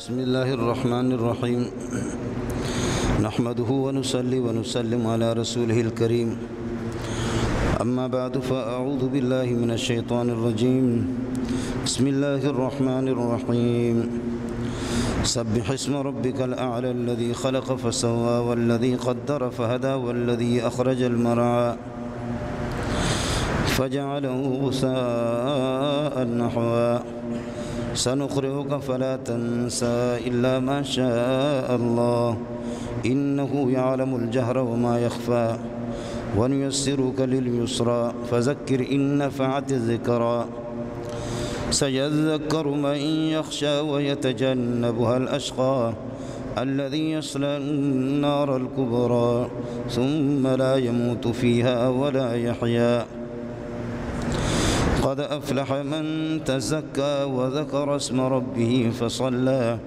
بسم الله الرحمن الرحيم نحمده ونصلي ونسلم على رسوله الكريم أما بعد فأعوذ بالله من الشيطان الرجيم بسم الله الرحمن الرحيم سبح اسم ربك الأعلى الذي خلق فسوى والذي قدر فهدى والذي أخرج المرعى فجعله غثاء نحوا سنقرئك فلا تنسى إلا ما شاء الله إنه يعلم الجهر وما يخفى ونيسرك لليسرى فذكر إن نفعت الذكرى سيذكر من يخشى ويتجنبها الأشقى الذي يصلى النار الكبرى ثم لا يموت فيها ولا يحيا قد أفلح من تزكى وذكر اسم ربه فصلى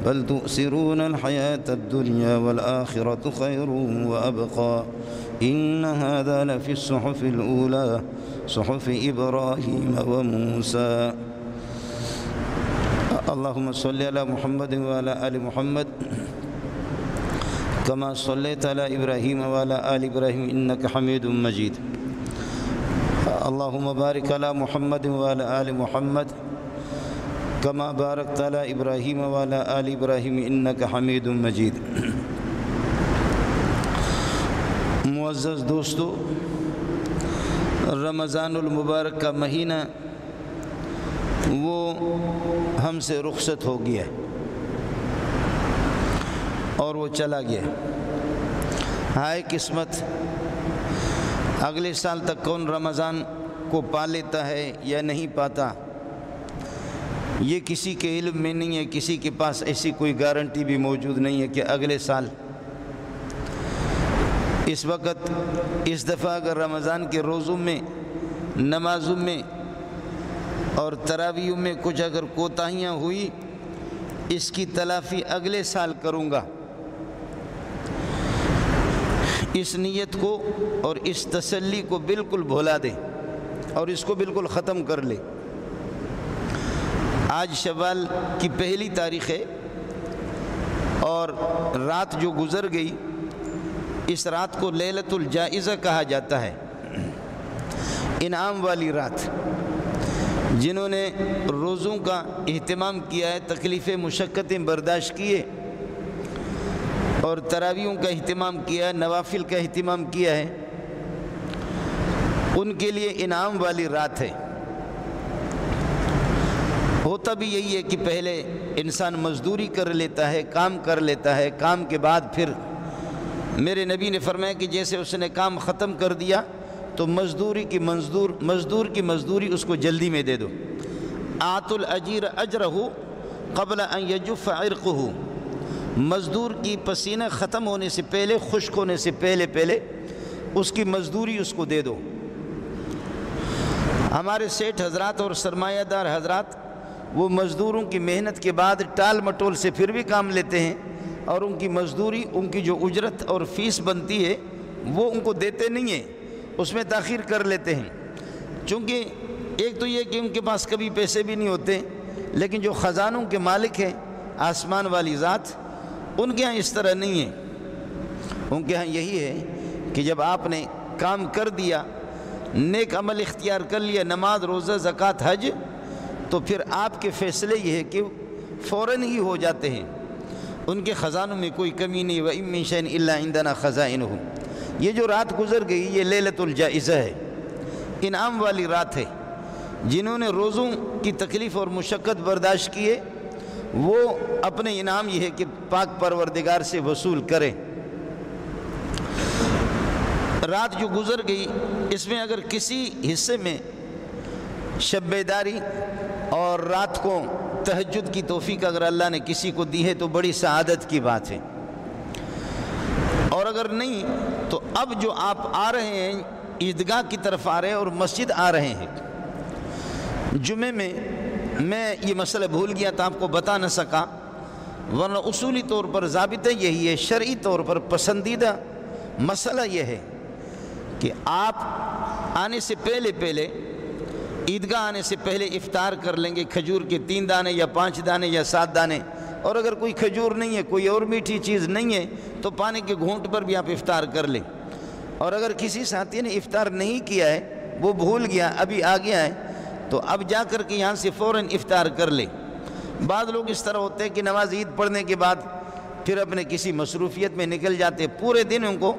بل تؤثرون الحياة الدنيا والآخرة خير وأبقى إن هذا لفي الصحف الأولى صحف إبراهيم وموسى اللهم صل على محمد وعلى آل محمد كما صليت على إبراهيم وعلى آل إبراهيم إنك حميد مجيد اللهم بارك على محمد وعلى آل محمد كما باركت على إبراهيم وعلى آل إبراهيم إنك حميد مجيد معزز دوستو، رمضان المبارک کا مہینہ وہ ہم سے رخصت ہو گیا اور وہ چلا گیا۔ ہائے قسمت، اگلے سال تک کون رمضان کو پا لیتا ہے یا نہیں پاتا، یہ کسی کے علم میں نہیں ہے، کسی کے پاس ایسی کوئی گارنٹی بھی موجود نہیں ہے کہ اگلے سال۔ اس وقت اس دفعہ اگر رمضان کے روزوں میں، نمازوں میں اور تراویحوں میں کچھ اگر کوتاہیاں ہوئی، اس کی تلافی اگلے سال کروں گا، اس نیت کو اور اس تسلی کو بالکل بھولا دے اور اس کو بالکل ختم کر لے۔ آج شوال کی پہلی تاریخ ہے اور رات جو گزر گئی، اس رات کو لیلۃ الجائزہ کہا جاتا ہے، انعام والی رات۔ جنہوں نے روزوں کا اہتمام کیا ہے، تکلیفیں مشقتیں برداشت کیے اور تراویحوں کا اہتمام کیا ہے، نوافل کا اہتمام کیا ہے، ان کے لیے انعام والی رات ہے۔ ہوتا بھی یہی ہے کہ پہلے انسان مزدوری کر لیتا ہے، کام کر لیتا ہے، کام کے بعد پھر میرے نبی نے فرمایا کہ جیسے اس نے کام ختم کر دیا تو مزدور کی مزدوری اس کو جلدی میں دے دو۔ آت الاجیر اجرہ قبل ان یجف عرقہ، مزدور کی پسینہ ختم ہونے سے پہلے، خشک ہونے سے پہلے اس کی مزدوری اس کو دے دو۔ ہمارے سیٹھ حضرات اور سرمایہ دار حضرات وہ مزدوروں کی محنت کے بعد ٹال مٹول سے پھر بھی کام لیتے ہیں اور ان کی مزدوری، ان کی جو اجرت اور فیس بنتی ہے وہ ان کو دیتے نہیں ہیں، اس میں تاخیر کر لیتے ہیں۔ چونکہ ایک تو یہ کہ ان کے پاس کبھی پیسے بھی نہیں ہوتے، لیکن جو خزانوں کے مالک ہیں آسمان والی ذات، ان کے ہاں اس طرح نہیں ہے۔ ان کے ہاں یہی ہے کہ جب آپ نے کام کر دیا، نیک عمل اختیار کر لیا، نماز، روزہ، زکوٰۃ، حج، تو پھر آپ کے فیصلے یہ ہے کہ فوراً ہی ہو جاتے ہیں۔ ان کے خزانوں میں کوئی کمی نہیں۔ وَإِن مِّن شَيْءٍ إِلَّا عِندَنَا خَزَائِنُهُ۔ یہ جو رات گزر گئی یہ لیلۃ الجائزہ ہے، انعام والی رات ہے۔ جنہوں نے روزوں کی تکلیف اور مشقت برداشت کیے، وہ اپنے انعام یہ ہے کہ پاک پروردگار سے وصول کریں۔ رات جو گزر گئی، اس میں اگر کسی حصے میں شب بیداری اور رات کو تہجد کی توفیق اگر اللہ نے کسی کو دی ہے تو بڑی سعادت کی بات ہے، اور اگر نہیں تو اب جو آپ آ رہے ہیں عیدگاہ کی طرف آ رہے ہیں اور مسجد آ رہے ہیں، جمعے میں یہ مسئلہ بھول گیا تھا، آپ کو بتا نہ سکا، ورنہ اصولی طور پر ضابطہ یہی ہے، شرعی طور پر پسندیدہ مسئلہ یہ ہے کہ آپ آنے سے پہلے عیدگاہ آنے سے پہلے افطار کر لیں گے، کھجور کے 3 دانے یا 5 دانے یا 7 دانے اور اگر کوئی کھجور نہیں ہے، کوئی اور میٹھی چیز نہیں ہے تو پانی کے گھونٹ پر بھی آپ افطار کر لیں۔ اور اگر کسی ساتھی نے افطار نہیں کیا ہے، وہ بھول گیا، ابھی آ گیا ہے، تو اب جا کر کے یہاں سے فوراً افطار کر لے۔ بعض لوگ اس طرح ہوتے ہیں کہ نماز عید پڑھنے کے بعد پھر اپنے کسی مصروفیت میں نکل جاتے، پورے دن ان کو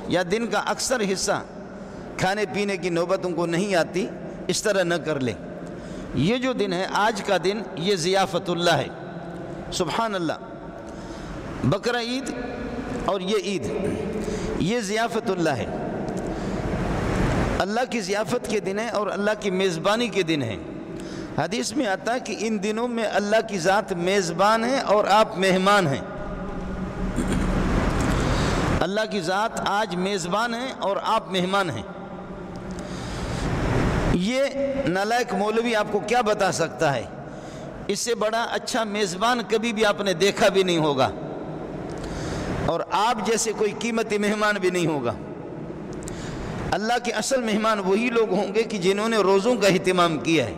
یا دن کا اکثر حصہ کھانے پینے کی نوبت ان کو نہیں آتی، اس طرح نہ کر لے۔ یہ جو دن ہے، آج کا دن، یہ ضیافت اللہ ہے۔ سبحان اللہ، بقرہ عید اور یہ عید، یہ ضیافت اللہ ہے، اللہ کی ضیافت کے دن ہے اور اللہ کی میزبانی کے دن ہے۔ حدیث میں آتا ہے کہ ان دنوں میں اللہ کی ذات میزبان ہے اور آپ مہمان ہیں۔ اللہ کی ذات آج میزبان ہے اور آپ مہمان ہیں۔ یہ نالائق مولوی آپ کو کیا بتا سکتا ہے؟ اس سے بڑا اچھا میزبان کبھی بھی آپ نے دیکھا بھی نہیں ہوگا، اور آپ جیسے کوئی قیمتی مہمان بھی نہیں ہوگا۔ اللہ کے اصل مہمان وہی لوگ ہوں گے کہ جنہوں نے روزوں کا اہتمام کیا ہے،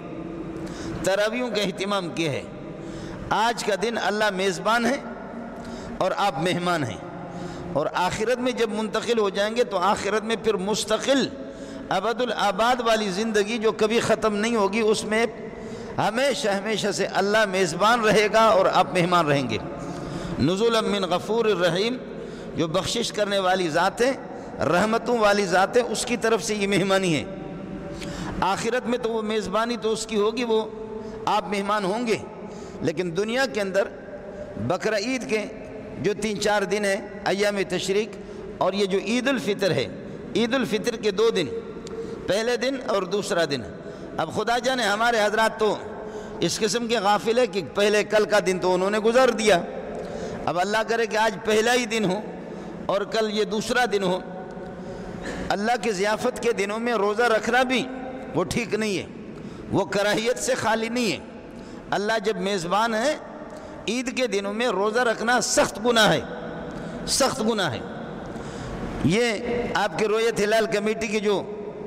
تراویحوں کا اہتمام کیا ہے۔ آج کا دن اللہ میزبان ہے اور آپ مہمان ہیں، اور آخرت میں جب منتقل ہو جائیں گے تو آخرت میں پھر مستقل ابد الآباد والی زندگی جو کبھی ختم نہیں ہوگی، اس میں ہمیشہ ہمیشہ سے اللہ میزبان رہے گا اور آپ مہمان رہیں گے۔ نزولا من غفور الرحیم، جو بخشش کرنے والی ذات ہے، رحمتوں والی ذات ہے، اس کی طرف سے یہ مہمانی ہے۔ آخرت میں تو وہ میزبانی تو اس کی ہوگی، وہ آپ مہمان ہوں گے، لیکن دنیا کے اندر بقرہ عید کے جو 3-4 دن ہیں، ایام تشریق، اور یہ جو عید الفطر ہے، عید الفطر کے 2 دن، پہلے دن اور دوسرا دن۔ اب خدا جانے ہمارے حضرات تو اس قسم کے غافل ہے کہ پہلے کل کا دن تو انہوں نے گزار دیا، اب اللہ کرے کہ آج پہلا ہی دن ہو اور کل یہ دوسرا دن ہو۔ اللہ کی ضیافت کے دنوں میں روزہ رکھنا بھی وہ ٹھیک نہیں ہے، وہ کراہیت سے خالی نہیں ہے۔ اللہ جب میزبان ہے، عید کے دنوں میں روزہ رکھنا سخت گناہ ہے، سخت گناہ ہے۔ یہ آپ کے رویت ہلال کمیٹی کے جو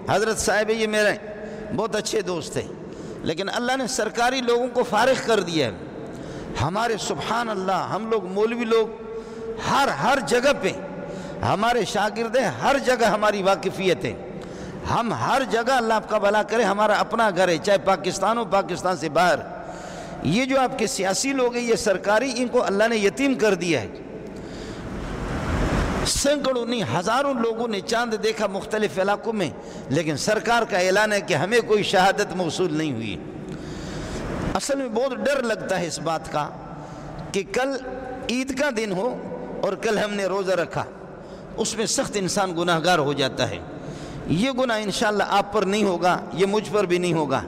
حضرت صاحب ہے، یہ میرے بہت اچھے دوست ہیں، لیکن اللہ نے سرکاری لوگوں کو فارغ کر دیا ہے۔ ہمارے سبحان اللہ، ہم لوگ مولوی لوگ ہر جگہ پہ ہمارے شاگرد ہیں، ہر جگہ ہماری واقفیت ہے، ہم ہر جگہ، اللہ آپ کا بھلا کرے، ہمارا اپنا گھر ہے، چاہے پاکستان ہو، پاکستان سے باہر۔ یہ جو آپ کے سیاسی لوگ ہیں، یہ سرکاری، ان کو اللہ نے یتیم کر دیا ہے۔ سینکڑوں نہیں، ہزاروں لوگوں نے چاند دیکھا مختلف علاقوں میں، لیکن سرکار کا اعلان ہے کہ ہمیں کوئی شہادت موصول نہیں ہوئی۔ اصل میں بہت ڈر لگتا ہے اس بات کا کہ کل عید کا دن ہو اور کل ہم نے روزہ رکھا، اس میں سخت انسان گناہگار ہو جاتا ہے۔ یہ گناہ انشاءاللہ آپ پر نہیں ہوگا، یہ مجھ پر بھی نہیں ہوگا۔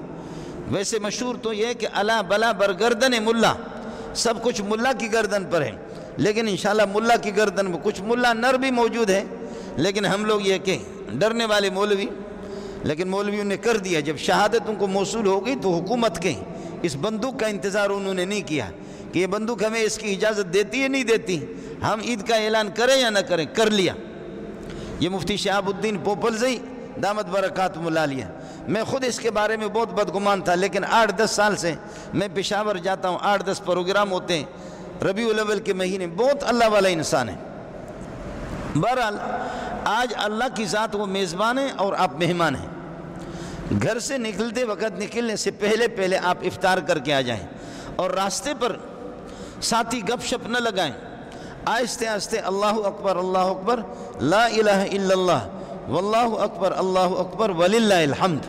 ویسے مشہور تو یہ ہے کہ الا بلا برگردن ملا، سب کچھ ملا کی گردن پر ہے، لیکن انشاءاللہ ملا کی گردن میں کچھ ملا نر بھی موجود ہے، لیکن ہم لوگ یہ کہ ڈرنے والے مولوی، لیکن مولویوں نے کر دیا۔ جب شہادت ان کو موصول ہو گئی تو حکومت کے اس بندوق کا انتظار انہوں نے نہیں کیا کہ یہ بندوق ہمیں اس کی اجازت دیتی ہے نہیں دیتی، ہم عید کا اعلان کریں یا نہ کریں، کر لیا۔ یہ مفتی شہاب الدین پوپلزئی دامت برکاتہم العالیہ، میں خود اس کے بارے میں بہت بدگمان تھا، لیکن 8-10 سال سے میں پشاور جاتا ہوں، 8-10 پروگرام ہوتے ہیں ربیع الاول کے مہینے، بہت اللہ والا انسان ہے۔ بہرحال آج اللہ کی ذات وہ میزبان ہے اور آپ مہمان ہیں۔ گھر سے نکلتے وقت، نکلنے سے پہلے آپ افطار کر کے آ جائیں، اور راستے پر ساتھی گپ شپ نہ لگائیں، آہستہ آہستہ اللہ اکبر اللہ اکبر لا الہ الا اللہ واللہ اکبر وللہ الحمد،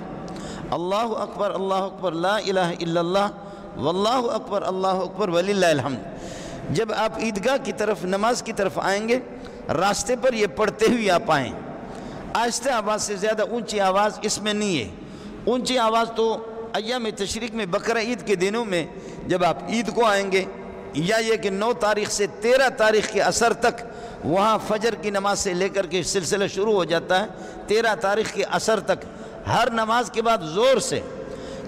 اللہ اکبر لا الہ الا اللہ واللہ اکبر وللہ الحمد۔ جب آپ عیدگاہ کی طرف، نماز کی طرف آئیں گے، راستے پر یہ پڑھتے ہوئے آپ آئیں، آہستہ آواز سے، زیادہ اونچی آواز اس میں نہیں ہے۔ اونچی آواز تو ایام تشریق میں، بقرہ عید کے دنوں میں جب آپ عید کو آئیں گے، یا یہ کہ 9 تاریخ سے 13 تاریخ کے عصر تک، وہاں فجر کی نماز سے لے کر کے سلسلہ شروع ہو جاتا ہے، 13 تاریخ کے عصر تک ہر نماز کے بعد زور سے،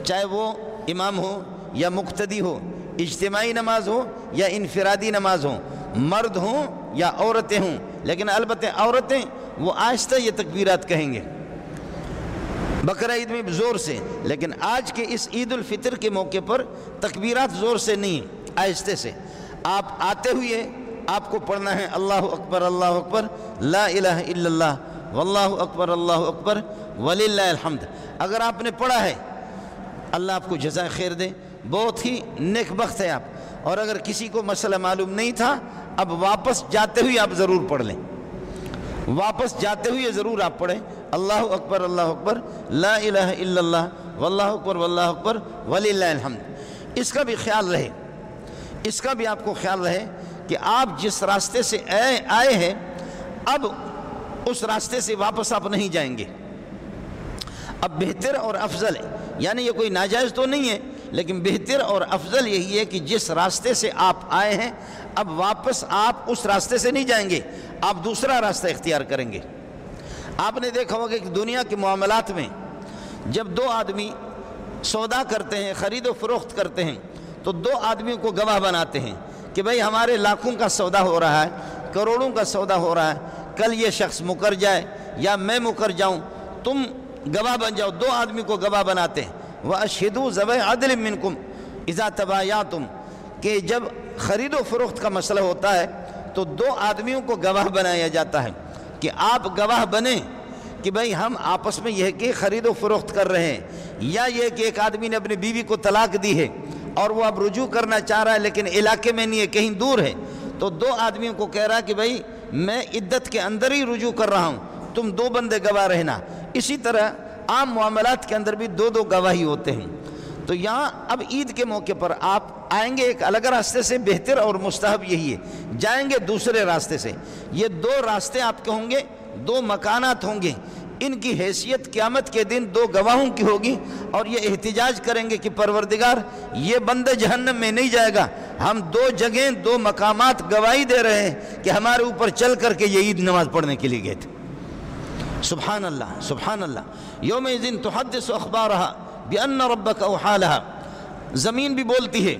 چاہے وہ امام ہو یا مقتدی ہو، اجتماعی نماز ہو یا انفرادی نماز ہو، مرد ہوں یا عورتیں ہوں، لیکن البتہ عورتیں وہ آہستہ یہ تکبیرات کہیں گے بقرہ عید میں زور سے، لیکن آج کے اس عید الفطر کے موقع پر تکبیرات زور سے نہیں، آہستہ سے۔ آپ آتے ہوئے آپ کو پڑھنا ہے اللہ اکبر لا الہ الا اللہ واللہ اکبر وللہ الحمد۔ اگر آپ نے پڑھا ہے اللہ آپ کو جزائے خیر دے، بہت ہی نیک بخت ہے آپ۔ اور اگر کسی کو مسئلہ معلوم نہیں تھا، اب واپس جاتے ہوئے آپ ضرور پڑھ لیں، واپس جاتے ہوئے ضرور آپ پڑھیں اللہ اکبر لا الہ الا اللہ واللہ اکبر وللہ الحمد۔ اس کا بھی خیال رہے، اس کا بھی آپ کو خیال رہے کہ آپ جس راستے سے آئے ہیں اب اس راستے سے واپس آپ نہیں جائیں گے۔ اب بہتر اور افضل ہے، یعنی یہ کوئی ناجائز تو نہیں ہے، لیکن بہتر اور افضل یہی ہے کہ جس راستے سے آپ آئے ہیں اب واپس آپ اس راستے سے نہیں جائیں گے، آپ دوسرا راستہ اختیار کریں گے۔ آپ نے دیکھا ہوگا کہ دنیا کے معاملات میں جب دو آدمی سودا کرتے ہیں، خرید و فروخت کرتے ہیں، تو دو آدمیوں کو گواہ بناتے ہیں کہ بھئی ہمارے لاکھوں کا سودا ہو رہا ہے، کروڑوں کا سودا ہو رہا ہے، کل یہ شخص مکر جائے یا میں مکر جاؤں، تم گواہ بن جاؤ۔ دو آدمی کو گواہ بناتے ہیں وَأَشْهِدُوا ذَوَيْ عَدْلٍ مِّنْكُمْ إِذَا تَبَايَعْتُمْ، کہ جب خرید و فروخت کا مسئلہ ہوتا ہے تو دو آدمیوں کو گواہ بنایا جاتا ہے کہ آپ گواہ بنیں کہ بھئی ہم آپس میں یہ کہ خرید و فروخت کر رہے ہیں، یا یہ کہ ایک آدمی نے اپنی بیوی کو طلاق دی ہے اور وہ اب رجوع کرنا چاہ رہا ہے لیکن علاقے میں نہیں ہے، کہیں دور ہے، تو دو آدمیوں کو کہہ رہا ہے کہ بھئی میں عدت کے اندر ہی رجوع کر رہا ہوں، تم دو بندے گواہ رہنا۔ اسی طرح عام معاملات کے اندر بھی دو دو گواہی ہوتے ہیں۔ تو یہاں اب عید کے موقع پر آپ آئیں گے ایک الگ راستے سے، بہتر اور مستحب یہی ہے، جائیں گے دوسرے راستے سے۔ یہ دو راستے آپ کے ہوں گے، دو مکانات ہوں گے، ان کی حیثیت قیامت کے دن دو گواہوں کی ہوگی، اور یہ احتجاج کریں گے کہ پروردگار یہ بندہ جہنم میں نہیں جائے گا، ہم دو جگہیں دو مقامات گواہی دے رہے ہیں کہ ہمارے اوپر چل کر کے یہ عید نماز پڑھنے کے لیے گئے تھے۔ سبحان اللہ سبحان اللہ۔ یومئذ تحدث اخبارہا بأن ربک اوحی لہا، زمین بھی بولتی ہے،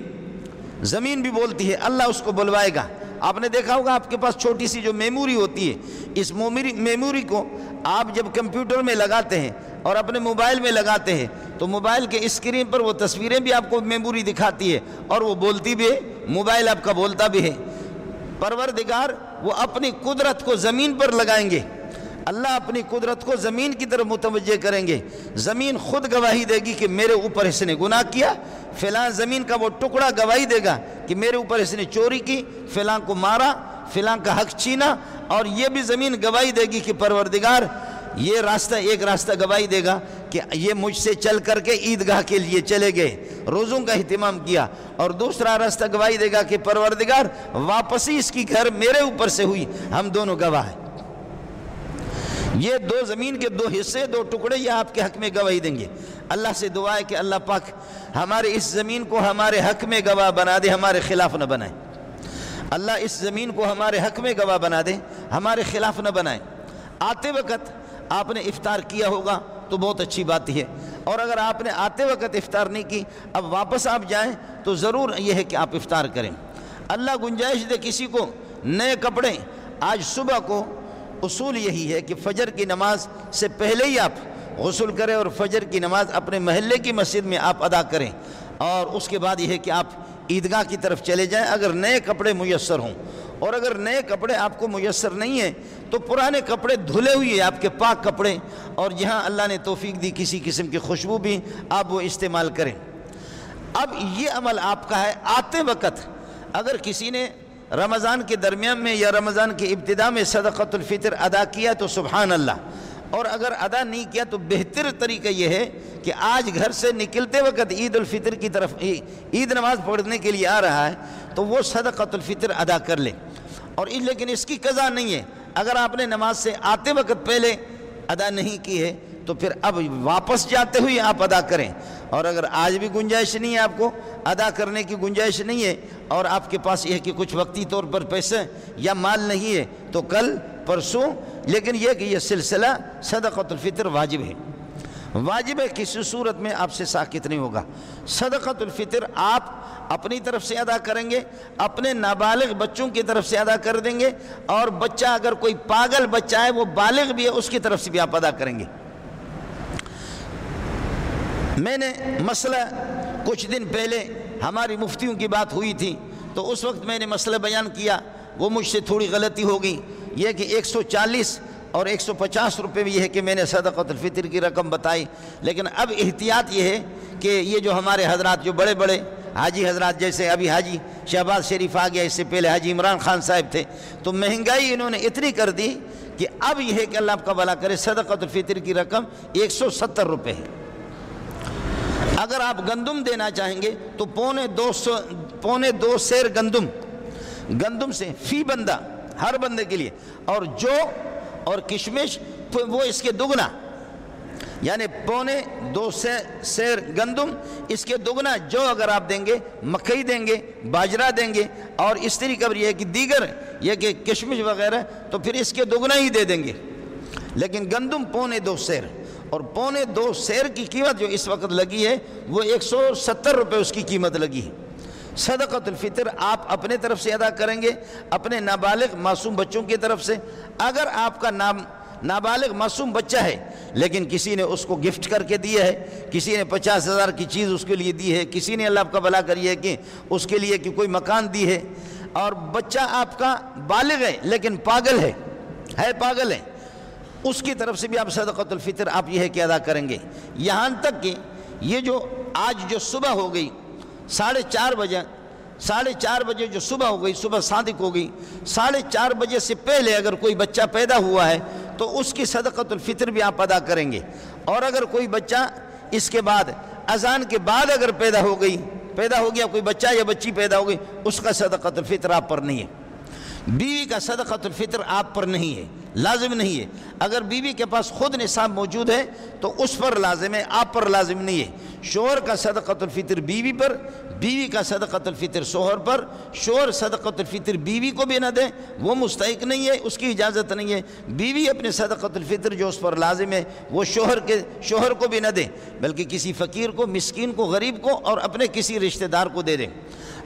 زمین بھی بولتی ہے، اللہ اس کو بلوائے گا۔ آپ نے دیکھا ہوگا آپ کے پاس چھوٹی سی جو میموری ہوتی ہے، اس میموری کو آپ جب کمپیوٹر میں لگاتے ہیں اور اپنے موبائل میں لگاتے ہیں تو موبائل کے اسکرین پر وہ تصویریں بھی آپ کو میموری دکھاتی ہے اور وہ بولتی بھی ہے، موبائل آپ کا بولتا بھی ہے۔ پروردگار وہ اپنی قدرت کو زمین پر لگائیں گے، اللہ اپنی قدرت کو زمین کی طرف متوجہ کریں گے، زمین خود گواہی دے گی کہ میرے اوپر اس نے گناہ کیا، فلاں زمین کا وہ ٹکڑا گواہی دے گا کہ میرے اوپر اس نے چوری کی، فلاں کو مارا، فلاں کا حق چھینا، اور یہ بھی زمین گواہی دے گی کہ پروردگار یہ راستہ، ایک راستہ گواہی دے گا کہ یہ مجھ سے چل کر کے عیدگاہ کے لیے چلے گئے، روزوں کا اہتمام کیا، اور دوسرا راستہ گواہی دے گا کہ پروردگار واپسی اس کی گھر میرے اوپر سے ہوئی، ہم دونوں گواہ ہیں۔ یہ دو زمین کے دو حصے، دو ٹکڑے، یہ آپ کے حق میں گواہی دیں گے۔ اللہ سے دعا ہے کہ اللہ پاک ہمارے اس زمین کو ہمارے حق میں گواہ بنا دے، ہمارے خلاف نہ بنائے۔ اللہ اس زمین کو ہمارے حق میں گواہ بنا دے، ہمارے خلاف نہ بنائے۔ آتے وقت آپ نے افطار کیا ہوگا تو بہت اچھی بات ہے، اور اگر آپ نے آتے وقت افطار نہیں کی، اب واپس آپ جائیں تو ضرور یہ ہے کہ آپ افطار کریں۔ اللہ گنجائش دے کسی کو نئے کپڑے، آج صبح کو اصول یہی ہے کہ فجر کی نماز سے پہلے ہی آپ غسل کریں اور فجر کی نماز اپنے محلے کی مسجد میں آپ ادا کریں، اور اس کے بعد یہ ہے کہ آپ عیدگاہ کی طرف چلے جائیں اگر نئے کپڑے میسر ہوں، اور اگر نئے کپڑے آپ کو میسر نہیں ہیں تو پرانے کپڑے دھلے ہوئے آپ کے پاک کپڑے، اور جہاں اللہ نے توفیق دی کسی قسم کی خوشبو بھی آپ وہ استعمال کریں۔ اب یہ عمل آپ کا ہے۔ آتے وقت اگر کسی نے رمضان کے درمیان میں یا رمضان کی ابتدا میں صدقۃ الفطر ادا کیا تو سبحان اللہ، اور اگر ادا نہیں کیا تو بہتر طریقہ یہ ہے کہ آج گھر سے نکلتے وقت عید الفطر کی طرف عید نماز پڑھنے کے لیے آ رہا ہے تو وہ صدقۃ الفطر ادا کر لے، اور لیکن اس کی قضا نہیں ہے۔ اگر آپ نے نماز سے آتے وقت پہلے ادا نہیں کی ہے تو پھر اب واپس جاتے ہوئے آپ ادا کریں، اور اگر آج بھی گنجائش نہیں ہے، آپ کو ادا کرنے کی گنجائش نہیں ہے، اور آپ کے پاس یہ ہے کہ کچھ وقتی طور پر پیسے یا مال نہیں ہے تو کل پرسوں، لیکن یہ کہ یہ سلسلہ صدقۃ الفطر واجب ہے، واجب ہے، کسی صورت میں آپ سے ساکت نہیں ہوگا۔ صدقۃ الفطر آپ اپنی طرف سے ادا کریں گے، اپنے نابالغ بچوں کی طرف سے ادا کر دیں گے، اور بچہ اگر کوئی پاگل بچہ ہے وہ بالغ بھی ہے اس کی طرف سے بھی آپ ادا کریں گے۔ میں نے مسئلہ کچھ دن پہلے ہماری مفتیوں کی بات ہوئی تھی تو اس وقت میں نے مسئلہ بیان کیا، وہ مجھ سے تھوڑی غلطی ہو گئی، یہ کہ 140 اور 150 روپے بھی یہ ہے کہ میں نے صدقۃ الفطر کی رقم بتائی۔ لیکن اب احتیاط یہ ہے کہ یہ جو ہمارے حضرات جو بڑے بڑے حاجی حضرات، جیسے ابھی حاجی شہباز شریف آ گیا، اس سے پہلے حاجی عمران خان صاحب تھے، تو مہنگائی انہوں نے اتنی کر دی کہ اب یہ ہے کہ اللہ آپ کا بھلا کرے، صدقۃ الفطر کی رقم 170 روپے ہے۔ اگر آپ گندم دینا چاہیں گے تو پونے دو سیر گندم سے فی بندہ، ہر بندے کے لیے، اور جو اور کشمش وہ اس کے دگنا، یعنی پونے دو سیر گندم، اس کے دگنا جو اگر آپ دیں گے، مکئی دیں گے، باجرہ دیں گے، اور اس طریقے پر یہ کہ دیگر یہ کہ کشمش وغیرہ، تو پھر اس کے دگنا ہی دے دیں گے۔ لیکن گندم پونے دو سیر، اور پونے دو سیر کی قیمت جو اس وقت لگی ہے وہ 170 روپے اس کی قیمت لگی ہے۔ صدقۃ الفطر آپ اپنے طرف سے ادا کریں گے، اپنے نابالغ معصوم بچوں کی طرف سے۔ اگر آپ کا نابالغ معصوم بچہ ہے لیکن کسی نے اس کو گفٹ کر کے دیا ہے، کسی نے 50,000 کی چیز اس کے لیے دی ہے، کسی نے اللہ آپ کا بھلا کری ہے کہ اس کے لیے کہ کوئی مکان دی ہے، اور بچہ آپ کا بالغ ہے لیکن پاگل ہے پاگل ہے، اس کی طرف سے بھی آپ صدقۃ الفطر آپ یہ ہے کہ ادا کریں گے۔ یہاں تک کہ یہ جو آج جو صبح ہو گئی 4:30 بجے جو صبح ہو گئی، صبح صادق ہو گئی، 4:30 بجے سے پہلے اگر کوئی بچہ پیدا ہوا ہے تو اس کی صدقۃ الفطر بھی آپ ادا کریں گے۔ اور اگر کوئی بچہ اس کے بعد اذان کے بعد اگر پیدا ہو گیا کوئی بچہ یا بچی پیدا ہو گئی، اس کا صدقۃ الفطر آپ پر نہیں ہے۔ بیوی کا صدقۃ الفطر آپ پر نہیں ہے، لازم نہیں ہے۔ اگر بیوی کے پاس خود نصاب موجود ہے تو اس پر لازم ہے، آپ پر لازم نہیں ہے۔ شوہر کا صدقۃ الفطر بیوی پر، بیوی کا صدقۃ الفطر شوہر پر، شوہر صدقۃ الفطر بیوی کو بھی نہ دے، وہ مستحق نہیں ہے، اس کی اجازت نہیں ہے۔ بیوی اپنے صدقۃ الفطر جو اس پر لازم ہے وہ شوہر کو بھی نہ دے، بلکہ کسی فقیر کو، مسکین کو، غریب کو، اور اپنے کسی رشتہ دار کو دے دیں۔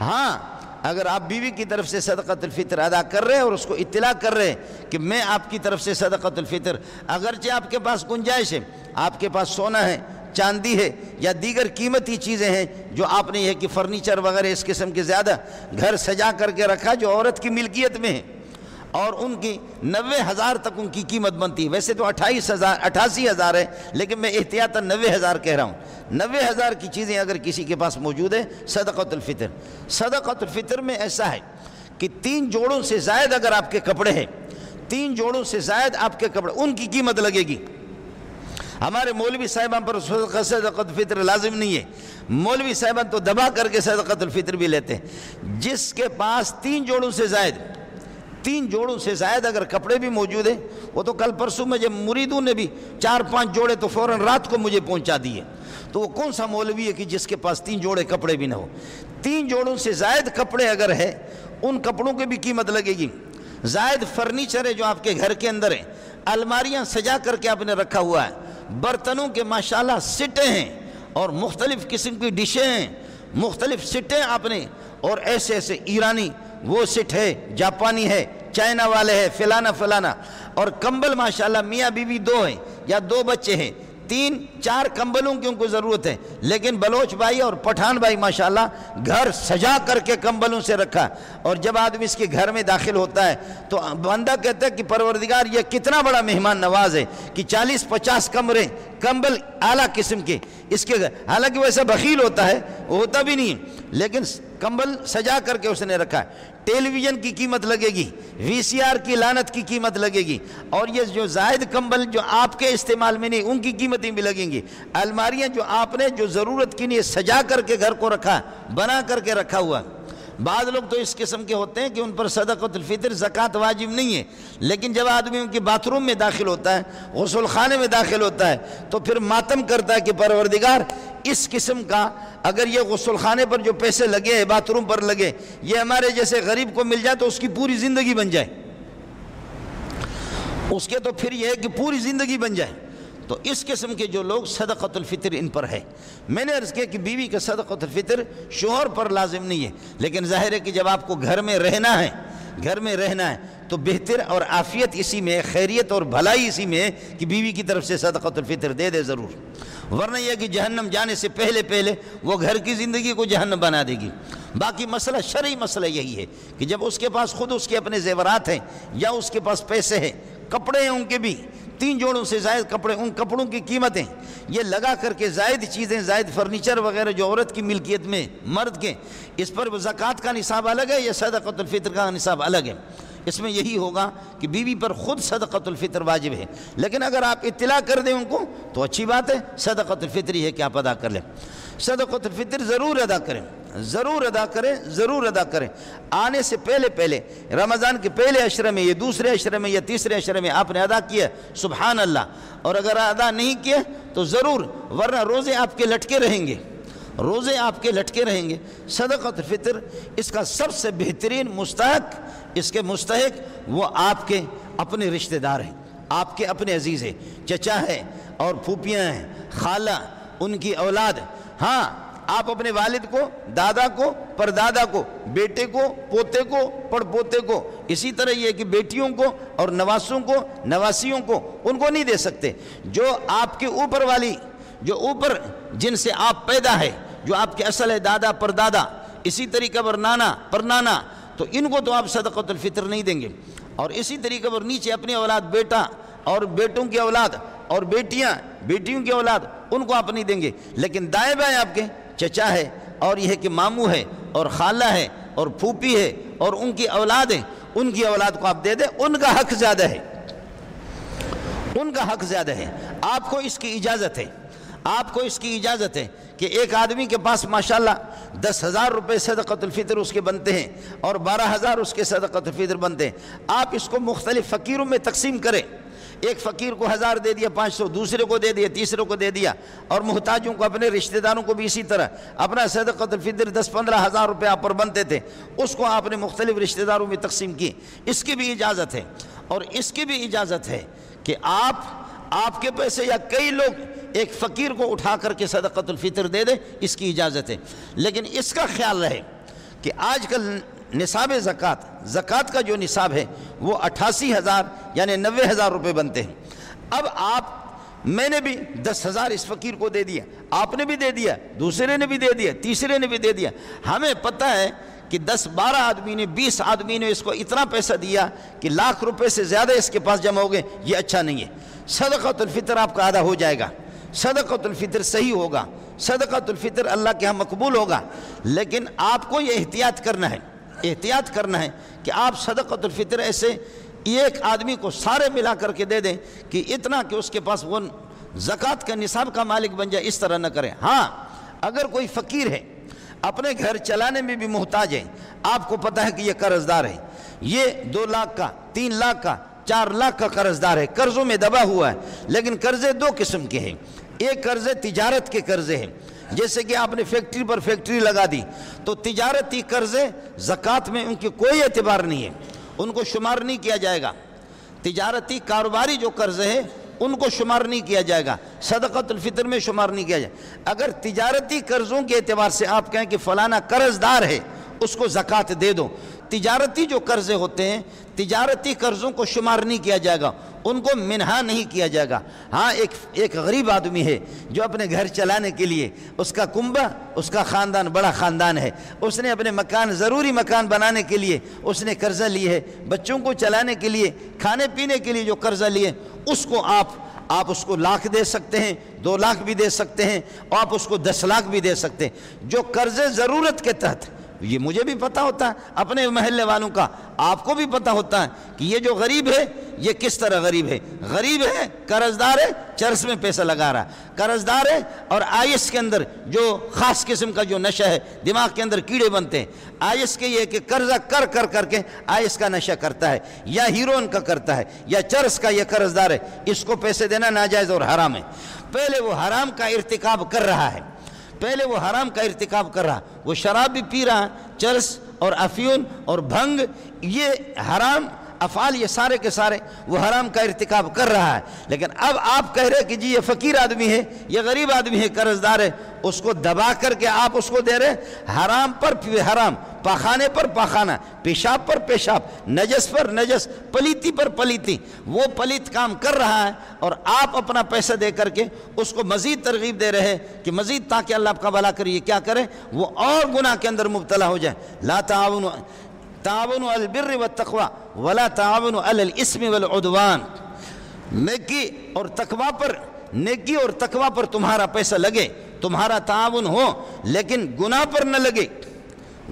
ہاں، اگر آپ بیوی کی طرف سے صدقۃ الفطر ادا کر رہے ہیں اور اس کو اطلاع کر رہے ہیں کہ میں آپ کی طرف سے صدقۃ الفطر، اگرچہ آپ کے پاس گنجائش ہے، آپ کے پاس سونا ہے، چاندی ہے، یا دیگر قیمتی چیزیں ہیں جو آپ نے یہ کہ فرنیچر وغیرہ اس قسم کے زیادہ گھر سجا کر کے رکھا جو عورت کی ملکیت میں ہے، اور ان کی 90,000 تک ان کی قیمت بنتی ہے، ویسے تو 88,000 ہے، لیکن میں احتیاطاً 90,000 کہہ رہا ہوں۔ 90,000 کی چیزیں اگر کسی کے پاس موجود ہے، صدقۃ الفطر میں ایسا ہے کہ 3 جوڑوں سے زائد اگر آپ کے کپڑے ہیں، 3 جوڑوں سے زائد آپ کے کپڑے، ان کی قیمت لگے گی۔ ہمارے مولوی صاحبان پر صدقۃ الفطر لازم نہیں ہے، مولوی صاحبان تو دبا کر کے صدقۃ الفطر بھی لیتے ہیں۔ جس کے پاس 3 جوڑوں سے زائد اگر کپڑے بھی موجود ہیں، وہ تو کل پرسوں میں جب مریدوں نے بھی 4-5 جوڑے تو فوراً رات کو مجھے پہنچا دیے، تو وہ کون سا مولوی ہے کہ جس کے پاس 3 جوڑے کپڑے بھی نہ ہو؟ 3 جوڑوں سے زائد کپڑے اگر ہے، ان کپڑوں کی بھی قیمت لگے گی۔ زائد فرنیچر ہے جو آپ کے گھر کے اندر ہے، الماریاں سجا کر کے آپ نے رکھا ہوا ہے، برتنوں کے ماشاءاللہ سٹیں ہیں، اور مختلف قسم کی ڈشیں ہیں، مختلف سٹیں آپ نے، اور ایسے ایرانی وہ سٹ ہے، جاپانی ہے، چائنا والے ہے، فلانا، اور کمبل ماشاءاللہ میاں بیوی 2 ہیں یا 2 بچے ہیں، 3-4 کمبلوں کی ان کو ضرورت ہے، لیکن بلوچ بھائی اور پٹھان بھائی ماشاءاللہ گھر سجا کر کے کمبلوں سے رکھا، اور جب آدمی اس کے گھر میں داخل ہوتا ہے تو بندہ کہتا ہے کہ پروردگار یہ کتنا بڑا مہمان نواز ہے کہ 40-50 کمبل اعلیٰ قسم کے اس کے گھر، حالانکہ وہ ایسا بخیل ہوتا ہے، وہ ہوتا بھی نہیں ہے، لیکن کمبل سجا کر کے اس نے رکھا ہے۔ ٹیلی ویژن کی قیمت لگے گی، VCR کی لعنت کی قیمت لگے گی، اور یہ جو زائد کمبل جو آپ کے استعمال میں نہیں ان کی قیمتیں بھی لگیں گی۔ الماریاں جو آپ نے جو ضرورت کی نہیں سجا کر کے گھر کو رکھا، بنا کر کے رکھا ہوا۔ بعض لوگ تو اس قسم کے ہوتے ہیں کہ ان پر صدقۃ الفطر زکوٰۃ واجب نہیں ہے، لیکن جب آدمی ان کے باتھ روم میں داخل ہوتا ہے، غسل خانے میں داخل ہوتا ہے، تو پھر ماتم کرتا ہے کہ پروردگار اس قسم کا اگر یہ غسل خانے پر جو پیسے لگے، باتھ روم پر لگے، یہ ہمارے جیسے غریب کو مل جائے تو اس کی پوری زندگی بن جائے، اس کے تو پھر یہ ہے کہ پوری زندگی بن جائے۔ تو اس قسم کے جو لوگ صدقۃ الفطر ان پر ہے۔ میں نے عرض کیا کہ بیوی کا صدقۃ الفطر شوہر پر لازم نہیں ہے، لیکن ظاہر ہے کہ جب آپ کو گھر میں رہنا ہے تو بہتر اور عافیت اسی میں ہے، خیریت اور بھلائی اسی میں ہے کہ بیوی کی طرف سے صدقۃ الفطر دے دے ضرور، ورنہ یہ کہ جہنم جانے سے پہلے وہ گھر کی زندگی کو جہنم بنا دے گی۔ باقی مسئلہ شرعی مسئلہ یہی ہے کہ جب اس کے پاس خود اس کے اپنے زیورات ہیں یا اس کے پاس پیسے ہیں، کپڑے ہیں ان کے بھی 3 جوڑوں سے زائد کپڑے، ان کپڑوں کی قیمتیں یہ لگا کر کے زائد چیزیں، زائد فرنیچر وغیرہ جو عورت کی ملکیت میں مرد کے، اس پر زکوٰۃ کا نصاب الگ ہے یا صدقۃ الفطر کا نصاب الگ ہے؟ اس میں یہی ہوگا کہ بیوی پر خود صدقۃ الفطر واجب ہے، لیکن اگر آپ اطلاع کر دیں ان کو تو اچھی بات ہے، صدقۃ الفطر ہی ہے کہ آپ ادا کر لیں۔ صدقۃ الفطر ضرور ادا کریں، ضرور ادا کریں، ضرور ادا کریں۔ آنے سے پہلے رمضان کے پہلے عشرے میں یا دوسرے عشرے میں یا تیسرے عشرے میں آپ نے ادا کیا، سبحان اللہ، اور اگر ادا نہیں کیا تو ضرور، ورنہ روزے آپ کے لٹکے رہیں گے، روزے آپ کے لٹکے رہیں گے۔ صدقۃ الفطر اس کا سب سے بہترین مستحق، اس کے مستحق وہ آپ کے اپنے رشتہ دار ہیں، آپ کے اپنے عزیز ہیں، چچا ہے اور پھوپھیاں ہیں، خالہ، ان کی اولاد۔ ہاں، آپ اپنے والد کو، دادا کو، پردادا کو، بیٹے کو، پوتے کو، پڑ پوتے کو، اسی طرح یہ کہ بیٹیوں کو اور نواسوں کو، نواسیوں کو، ان کو نہیں دے سکتے۔ جو آپ کے اوپر والی، جو اوپر جن سے آپ پیدا ہے، جو آپ کے اصل ہے دادا پردادا، اسی طریقہ پر نانا پرنانا، تو ان کو تو آپ صدقۃ الفطر نہیں دیں گے۔ اور اسی طریقے پر نیچے اپنی اولاد، بیٹا اور بیٹوں کی اولاد اور بیٹیاں، بیٹیوں کی اولاد، ان کو آپ نہیں دیں گے۔ لیکن دائیں بائیں آپ کے چچا ہے اور یہ ہے کہ ماموں ہے اور خالہ ہے اور پھوپھی ہے اور ان کی اولاد ہے، ان کی اولاد کو آپ دے دیں، ان کا حق زیادہ ہے، ان کا حق زیادہ ہے۔ آپ کو اس کی اجازت ہے، آپ کو اس کی اجازت ہے کہ ایک آدمی کے پاس ماشاءاللہ 10,000 روپے صدقۃ الفطر اس کے بنتے ہیں اور 12,000 اس کے صدقۃ الفطر بنتے ہیں، آپ اس کو مختلف فقیروں میں تقسیم کریں۔ ایک فقیر کو 1000 دے دیا، 500 دوسرے کو دے دیا، تیسرے کو دے دیا، اور محتاجوں کو، اپنے رشتہ داروں کو بھی اسی طرح اپنا صدقۃ الفطر 10-15 ہزار روپے آپ پر بنتے تھے، اس کو آپ نے مختلف رشتہ داروں میں تقسیم کی۔ اس کی بھی اجازت ہے، اور اس کی بھی اجازت ہے کہ آپ کے پیسے یا کئی لوگ ایک فقیر کو اٹھا کر کے صدقۃ الفطر دے دیں، اس کی اجازت ہے۔ لیکن اس کا خیال رہے کہ آج کل نصاب زکوٰۃ کا جو نصاب ہے وہ 88,000 یعنی 90,000 روپے بنتے ہیں۔ اب میں نے بھی 10,000 اس فقیر کو دے دیا، آپ نے بھی دے دیا، دوسرے نے بھی دے دیا، تیسرے نے بھی دے دیا، ہمیں پتہ ہے کہ 10-12 آدمی نے، 20 آدمی نے اس کو اتنا پیسہ دیا کہ لاکھ روپے سے زیادہ اس کے پاس جمع ہو گئے، یہ اچھا نہیں ہے۔ صدقۃ الفطر آپ کا ادا ہو جائے گا، صدقۃ الفطر صحیح ہوگا، صدقۃ الفطر اللہ کے ہاں مقبول ہوگا، لیکن آپ کو یہ احتیاط کرنا ہے کہ آپ صدقۃ الفطر ایسے ایک آدمی کو سارے ملا کر کے دے دیں کہ اتنا کہ اس کے پاس وہ زکوٰۃ کا نصاب کا مالک بن جائے، اس طرح نہ کریں۔ ہاں، اگر کوئی فقیر ہے، اپنے گھر چلانے میں بھی محتاج ہے، آپ کو پتہ ہے کہ یہ قرض دار ہے، یہ 2 لاکھ کا، 3 لاکھ کا، 4 لاکھ کا قرض دار ہے، قرضوں میں دبا ہوا ہے۔ لیکن قرضے 2 قسم کے ہیں، ایک قرضے تجارت کے قرضے ہیں، جیسے کہ آپ نے فیکٹری پر فیکٹری لگا دی، تو تجارتی قرضے زکوٰۃ میں ان کی کوئی اعتبار نہیں ہے، ان کو شمار نہیں کیا جائے گا۔ تجارتی کاروباری جو قرضے ہیں ان کو شمار نہیں کیا جائے گا، صدقۃ الفطر میں شمار نہیں کیا جائے۔ اگر تجارتی قرضوں کے اعتبار سے آپ کہیں کہ فلانا قرض دار ہے، اس کو زکوٰۃ دے دو، تجارتی جو قرضے ہوتے ہیں، تجارتی قرضوں کو شمار نہیں کیا جائے گا، ان کو منہا نہیں کیا جائے گا۔ ہاں، ایک غریب آدمی ہے جو اپنے گھر چلانے کے لیے، اس کا کنبہ، اس کا خاندان بڑا خاندان ہے، اس نے اپنے ضروری مکان بنانے کے لیے اس نے قرضہ لی ہے، بچوں کو چلانے کے لیے، کھانے پینے کے لیے جو قرضہ لیے، اس کو آپ اس کو 1 لاکھ دے سکتے ہیں، 2 لاکھ بھی دے سکتے ہیں، اور آپ اس کو 10 لاکھ بھی دے سکتے ہیں۔ جو قرضے ضرورت کے تحت، یہ مجھے بھی پتہ ہوتا ہے، اپنے محلے والوں کا، آپ کو بھی پتہ ہوتا ہے کہ یہ جو غریب ہے یہ کس طرح غریب ہے، قرض دار ہے، چرس میں پیسہ لگا رہا ہے، قرض دار ہے، اور آئس کے اندر جو خاص قسم کا جو نشہ ہے، دماغ کے اندر کیڑے بنتے ہیں، آئس کے یہ کہ قرضہ کر کے آئس کا نشہ کرتا ہے، یا ہیروئن کا کرتا ہے، یا چرس کا یہ قرض دار ہے، اس کو پیسے دینا ناجائز اور حرام ہے۔ پہلے وہ حرام کا ارتکاب کر رہا ہے، وہ شراب بھی پی رہا ہے، چرس اور افیون اور بھنگ، یہ حرام افعال، یہ سارے کے سارے وہ حرام کا ارتکاب کر رہا ہے۔ لیکن اب آپ کہہ رہے کہ جی یہ فقیر آدمی ہے، یہ غریب آدمی ہے، قرض دار ہے، اس کو دبا کر کے آپ اس کو دے رہے، حرام پر حرام، پاخانے پر پاخانہ، پیشاب پر پیشاب، نجس پر نجس، پلیتی پر پلیتی، وہ پلیت کام کر رہا ہے اور آپ اپنا پیسہ دے کر کے اس کو مزید ترغیب دے رہے کہ مزید تاکہ اللہ آپ کا بھلا کرے، یہ کیا کرے؟ وہ اور گناہ کے اندر مبتلا ہو جائے۔ لا تعاونوا علی البر والتقوی ولا تعاونوا علی الاثم والعدوان، نیکی اور تقوی پر، نیکی اور تقوی پر تمہارا پیسہ لگے، تمہارا تعاون ہو، لیکن گناہ پر نہ لگے،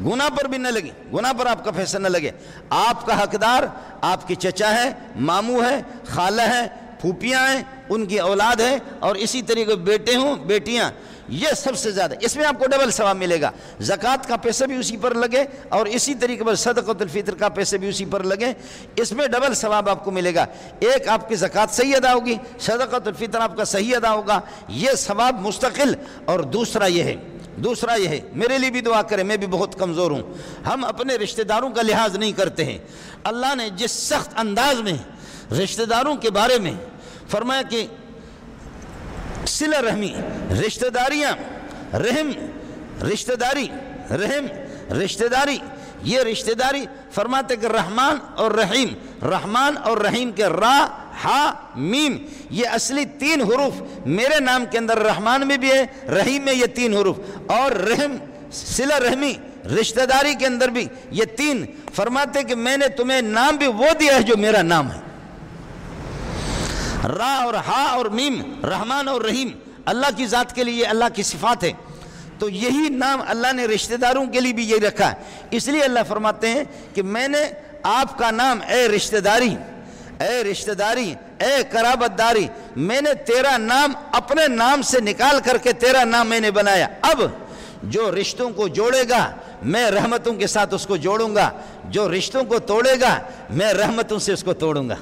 گناہ پر بھی نہ لگے، گناہ پر آپ کا پیسہ نہ لگے۔ آپ کا حقدار آپ کی چچا ہے، ماموں ہے، خالہ ہے، پھوپھیاں ہیں، ان کی اولاد ہے، اور اسی طریقے بیٹے ہوں، بیٹیاں، یہ سب سے زیادہ، اس میں آپ کو ڈبل ثواب ملے گا۔ زکوٰۃ کا پیسہ بھی اسی پر لگے اور اسی طریقے پر صدقۃ الفطر کا پیسہ بھی اسی پر لگے، اس میں ڈبل ثواب آپ کو ملے گا۔ ایک آپ کی زکوٰۃ صحیح ادا ہوگی، صدقۃ الفطر آپ کا صحیح ادا ہوگا، یہ ثواب مستقل۔ اور دوسرا یہ ہے، میرے لیے بھی دعا کریں، میں بھی بہت کمزور ہوں، ہم اپنے رشتہ داروں کا لحاظ نہیں کرتے ہیں۔ اللہ نے جس سخت انداز میں رشتہ داروں کے بارے میں فرمایا کہ صلہ رحمی، رشتہ داریاں، رحم، رشتہ داری، رحم، رشتہ داری، یہ رشتہ داری فرماتے کہ رحمان اور رحیم، رحمان اور رحیم کے را، ہا، میم، یہ اصلی 3 حروف میرے نام کے اندر رحمان میں بھی ہے، رحیم میں یہ 3 حروف، اور رحم، صلہ رحمی، رشتہ داری کے اندر بھی یہ 3۔ فرماتے کہ میں نے تمہیں نام بھی وہ دیا ہے جو میرا نام ہے، را اور ہا اور میم، رحمان اور رحیم، اللہ کی ذات کے لیے اللہ کی صفات ہے، تو یہی نام اللہ نے رشتہ داروں کے لیے بھی یہی رکھا ہے۔ اس لیے اللہ فرماتے ہیں کہ میں نے آپ کا نام، اے رشتہ داری، اے رشتہ داری، اے قرابت داری، میں نے تیرا نام اپنے نام سے نکال کر کے تیرا نام میں نے بنایا۔ اب جو رشتوں کو جوڑے گا میں رحمتوں کے ساتھ اس کو جوڑوں گا، جو رشتوں کو توڑے گا میں رحمتوں سے اس کو توڑوں گا۔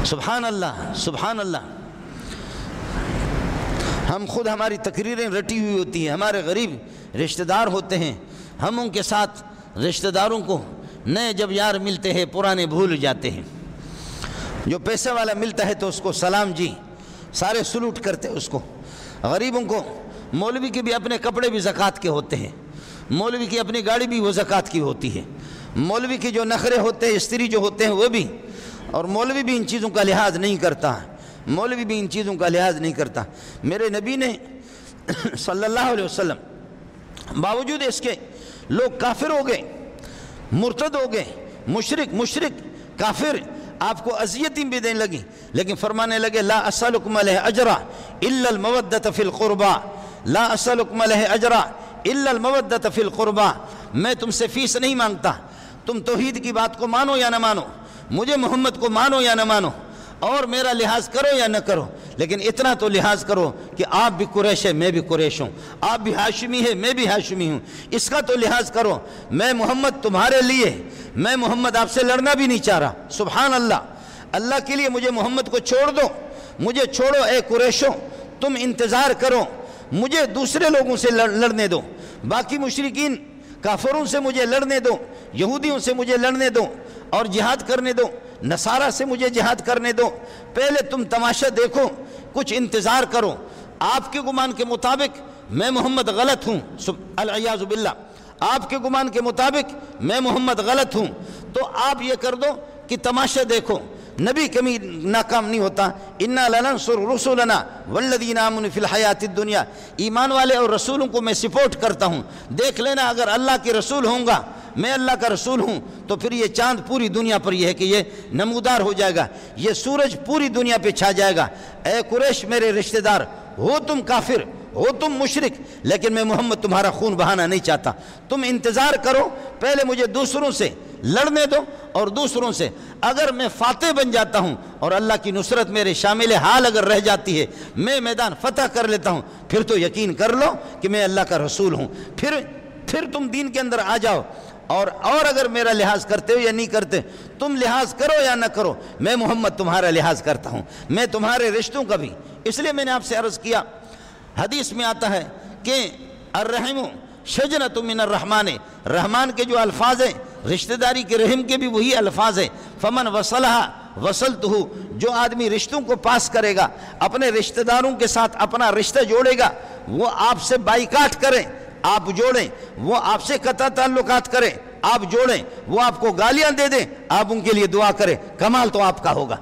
سبحان اللہ، سبحان اللہ۔ ہم خود ہماری تقریریں رٹی ہوئی ہوتی ہیں، ہمارے غریب رشتہ دار ہوتے ہیں، ہم ان کے ساتھ رشتہ داروں کو نئے جب یار ملتے ہیں پرانے بھول جاتے ہیں۔ جو پیسے والا ملتا ہے تو اس کو سلام جی، سارے سلوٹ کرتے ہیں اس کو۔ غریبوں کو، مولوی کے بھی اپنے کپڑے بھی زکوٰۃ کے ہوتے ہیں، مولوی کی اپنی گاڑی بھی وہ زکوٰۃ کی ہوتی ہے، مولوی کے جو نخرے ہوتے ہیں، استری جو ہوتے ہیں وہ بھی، اور مولوی بھی ان چیزوں کا لحاظ نہیں کرتا، مولوی بھی ان چیزوں کا لحاظ نہیں کرتا۔ میرے نبی نے صلی اللہ علیہ وسلم باوجود اس کے لوگ کافر ہو گئے، مرتد ہو گئے، مشرک کافر، آپ کو اذیتیں بھی دینے لگی، لیکن فرمانے لگے لا اسألکم علیہ اجرا الا المودۃ فی القربى، لا اسألکم علیہ اجرا الا المودۃ فی القربى، میں تم سے فیس نہیں مانگتا، تم توحید کی بات کو مانو یا نہ مانو، مجھے محمد کو مانو یا نہ مانو، اور میرا لحاظ کرو یا نہ کرو، لیکن اتنا تو لحاظ کرو کہ آپ بھی قریش ہے، میں بھی قریش ہوں، آپ بھی ہاشمی ہے، میں بھی ہاشمی ہوں، اس کا تو لحاظ کرو۔ میں محمد تمہارے لیے، میں محمد آپ سے لڑنا بھی نہیں چاہ رہا، سبحان اللہ، اللہ کے لیے مجھے محمد کو چھوڑ دو، مجھے چھوڑو اے قریشوں، تم انتظار کرو، مجھے دوسرے لوگوں سے لڑنے دو، باقی مشرکین کافروں سے مجھے لڑنے دو، یہودیوں سے مجھے لڑنے دو اور جہاد کرنے دو، نصارہ سے مجھے جہاد کرنے دو، پہلے تم تماشا دیکھو، کچھ انتظار کرو، آپ کے گمان کے مطابق میں محمد غلط ہوں، العیاذ باللہ، آپ کے گمان کے مطابق میں محمد غلط ہوں، تو آپ یہ کر دو کہ تماشا دیکھو، نبی کبھی ناکام نہیں ہوتا، انا لننصر رسولنا والذین آمنوا فی الحیات الدنیا، ایمان والے اور رسولوں کو میں سپورٹ کرتا ہوں، دیکھ لینا اگر اللہ کے رسول ہوں گا، میں اللہ کا رسول ہوں، تو پھر یہ چاند پوری دنیا پر یہ ہے کہ یہ نمودار ہو جائے گا، یہ سورج پوری دنیا پہ چھا جائے گا۔ اے قریش میرے رشتہ دار، ہو تم کافر، ہو تم مشرک، لیکن میں محمد تمہارا خون بہانا نہیں چاہتا، تم انتظار کرو، پہلے مجھے دوسروں سے لڑنے دو، اور دوسروں سے اگر میں فاتح بن جاتا ہوں اور اللہ کی نصرت میرے شامل حال اگر رہ جاتی ہے، میں میدان فتح کر لیتا ہوں، پھر تو یقین کر لو کہ میں اللہ کا رسول ہوں، پھر تم دین کے اندر آ جاؤ، اور اگر میرا لحاظ کرتے ہو یا نہیں کرتے، تم لحاظ کرو یا نہ کرو، میں محمد تمہارا لحاظ کرتا ہوں، میں تمہارے رشتوں کا بھی۔ اس لیے میں نے آپ سے عرض کیا، حدیث میں آتا ہے کہ الرحم شجرۃ من الرحمن، رحمان کے جو الفاظ ہیں، رشتہ داری کے رحم کے بھی وہی الفاظ ہیں، فمن وصلها وصلتہ، جو آدمی رشتوں کو پاس کرے گا، اپنے رشتہ داروں کے ساتھ اپنا رشتہ جوڑے گا، وہ آپ سے بائیکاٹ کریں، آپ جوڑیں، وہ آپ سے قطع تعلقات کریں، آپ جوڑیں، وہ آپ کو گالیاں دے دیں، آپ ان کے لیے دعا کریں، کمال تو آپ کا ہوگا۔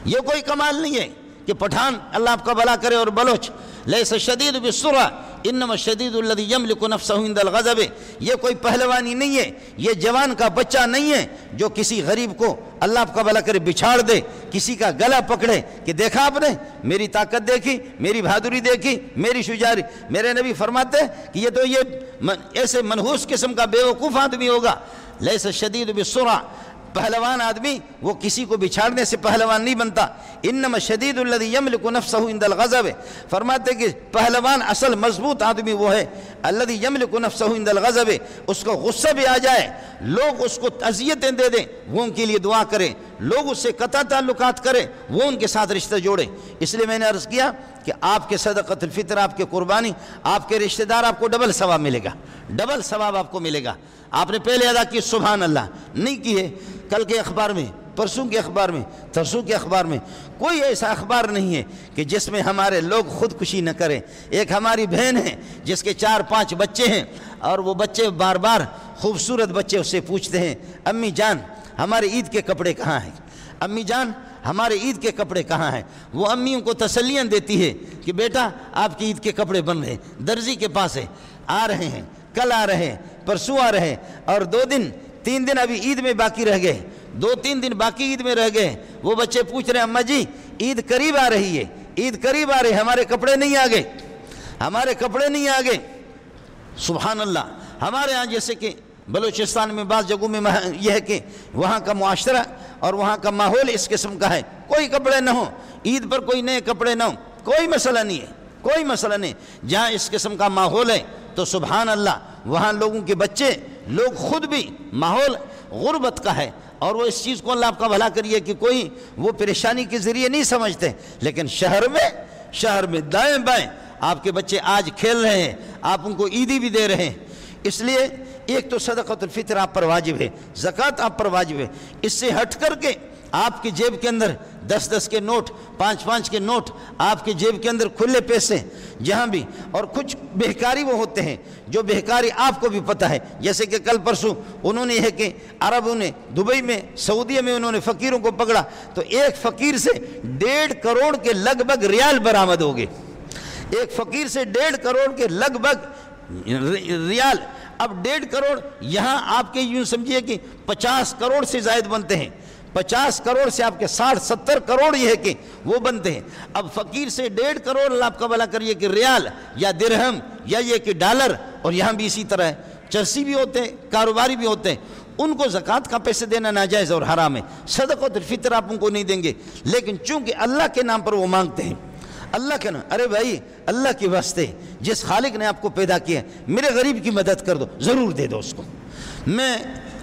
یہ کوئی کمال نہیں ہے کہ پٹھان اللہ آپ کا بھلا کرے اور بلوچ لیس الشدید بالسرعہ انما الشدید الذی یملک نفسہ عند الغضب، یہ کوئی پہلوانی نہیں ہے، یہ جوان کا بچہ نہیں ہے جو کسی غریب کو اللہ آپ کا بھلا کرے بچھاڑ دے، کسی کا گلا پکڑے کہ دیکھا آپ نے میری طاقت دیکھی، میری بہادری دیکھی، میری شجاعت۔ میرے نبی فرماتے ہیں کہ یہ تو ایسے منحوس قسم کا بیوقوف آدمی ہوگا۔ لیس الشدید بالسرعہ، پہلوان آدمی وہ کسی کو بچھاڑنے سے پہلوان نہیں بنتا۔ انما الشدید الذی یملک نفسہ عند الغضب، فرماتے کہ پہلوان اصل مضبوط آدمی وہ ہے الذی یملک نفسہ عند الغضب، اس کو غصہ بھی آ جائے، لوگ اس کو اذیتیں دے دیں، وہ ان کے لیے دعا کریں، لوگ اس سے قطع تعلقات کریں، وہ ان کے ساتھ رشتہ جوڑیں۔ اس لیے میں نے عرض کیا کہ آپ کے صدقۃ الفطر، آپ کے قربانی، آپ کے رشتہ دار، آپ کو ڈبل ثواب ملے گا، ڈبل ثواب آپ کو ملے گا۔ آپ نے پہلے ادا کی سبحان اللہ نہیں کی ہے، کل کے اخبار میں، پرسوں کے اخبار میں، ترسوں کے اخبار میں کوئی ایسا اخبار نہیں ہے کہ جس میں ہمارے لوگ خودکشی نہ کریں۔ ایک ہماری بہن ہے جس کے 4-5 بچے ہیں، اور وہ بچے بار بار خوبصورت بچے اس سے پوچھتے ہیں امی جان ہمارے عید کے کپڑے کہاں ہیں، امی جان ہمارے عید کے کپڑے کہاں ہیں۔ وہ امیوں کو تسلیاں دیتی ہے کہ بیٹا آپ کی عید کے کپڑے بن رہے ہیں، درزی کے پاس ہے، آ رہے ہیں، کل آ رہے ہیں، پرسوں آ رہے ہیں، اور 2-3 دن ابھی عید میں باقی رہ گئے، 2-3 دن باقی عید میں رہ گئے۔ وہ بچے پوچھ رہے ہیں اماں جی عید قریب آ رہی ہے، عید قریب آ رہی ہے، ہمارے کپڑے نہیں آ گئے، ہمارے کپڑے نہیں آ گئے۔ سبحان اللہ۔ ہمارے ہاں جیسے کہ بلوچستان میں بعض جگہوں میں یہ ہے کہ وہاں کا معاشرہ اور وہاں کا ماحول اس قسم کا ہے، کوئی کپڑے نہ ہوں، عید پر کوئی نئے کپڑے نہ ہوں، کوئی مسئلہ نہیں ہے، کوئی مسئلہ نہیں۔ جہاں اس قسم کا ماحول ہے تو سبحان اللہ وہاں لوگوں کے بچے، لوگ خود بھی، ماحول غربت کا ہے، اور وہ اس چیز کو اللہ آپ کا بھلا کریے کہ کوئی وہ پریشانی کے ذریعے نہیں سمجھتے۔ لیکن شہر میں دائیں بائیں آپ کے بچے آج کھیل رہے ہیں، آپ ان کو عیدی بھی دے رہے ہیں۔ اس لیے ایک تو صدقۃ الفطر آپ پر واجب ہے، زکوٰۃ آپ پر واجب ہے۔ اس سے ہٹ کر کے آپ کی جیب کے اندر 10-10 کے نوٹ، 5-5 کے نوٹ، آپ کی جیب کے اندر کھلے پیسے جہاں بھی، اور کچھ بہکاری وہ ہوتے ہیں جو بہکاری آپ کو بھی پتہ ہے، جیسے کہ کل پرسوں انہوں نے یہ کہ عربوں نے دبئی میں، سعودیہ میں انہوں نے فقیروں کو پکڑا تو ایک فقیر سے 1.5 کروڑ کے لگ بھگ ریال برآمد ہو گئے، ایک فقیر سے 1.5 کروڑ کے لگ بھگ ریال۔ اب 1.5 کروڑ یہاں آپ کے یوں سمجھیے کہ 50 کروڑ سے زائد بنتے ہیں، 50 کروڑ سے آپ کے 60-70 کروڑ یہ ہے کہ وہ بنتے ہیں۔ اب فقیر سے 1.5 کروڑ اللہ آپ کا بھلا کریے کہ ریال یا درہم یا یہ کہ ڈالر، اور یہاں بھی اسی طرح ہے، چرسی بھی ہوتے ہیں، کاروباری بھی ہوتے ہیں، ان کو زکوٰۃ کا پیسے دینا ناجائز اور حرام ہے۔ صدقۃ الفطر آپ ان کو نہیں دیں گے، لیکن چونکہ اللہ کے نام پر وہ مانگتے ہیں، اللہ کے نام، ارے بھائی اللہ کے واسطے جس خالق نے آپ کو پیدا کیا ہے میرے غریب کی مدد کر دو، ضرور دے دو اس کو۔ میں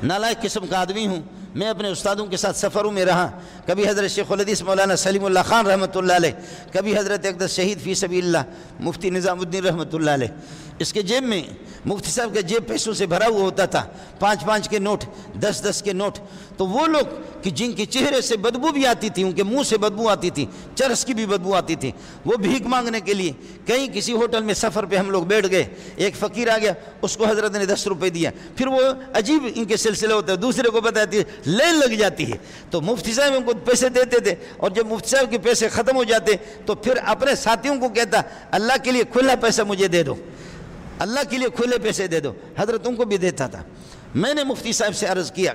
نالائق قسم کا آدمی ہوں، میں اپنے استادوں کے ساتھ سفروں میں رہا، کبھی حضرت شیخ الحدیث مولانا سلیم اللہ خان رحمۃ اللہ علیہ، کبھی حضرت اقدس شہید فی سبیل اللہ مفتی نظام الدین رحمۃ اللہ علیہ۔ اس کے جیب میں مفتی صاحب کے جیب پیسوں سے بھرا ہوا ہوتا تھا، 5-5 کے نوٹ، 10-10 کے نوٹ۔ تو وہ لوگ کہ جن کے چہرے سے بدبو بھی آتی تھی، ان کے منہ سے بدبو آتی تھی، چرس کی بھی بدبو آتی تھی، وہ بھیک مانگنے کے لیے کہیں کسی ہوٹل میں سفر پہ ہم لوگ بیٹھ گئے، ایک فقیر آ گیا، اس کو حضرت نے 10 روپے دیا، پھر وہ عجیب ان کے سلسلے ہوتے ہیں، دوسرے کو بتاتی ہے، لین لگ جاتی ہے۔ تو مفتی صاحب ان کو پیسے دیتے تھے، اور جب مفتی صاحب کے پیسے ختم ہو جاتے تو پھر اپنے ساتھیوں کو کہتا اللہ کے لیے کھلا پیسہ مجھے دے دو، اللہ کے لیے کھلے پیسے دے دو۔ حضرت ان کو بھی دیتا تھا۔ میں نے مفتی صاحب سے عرض کیا،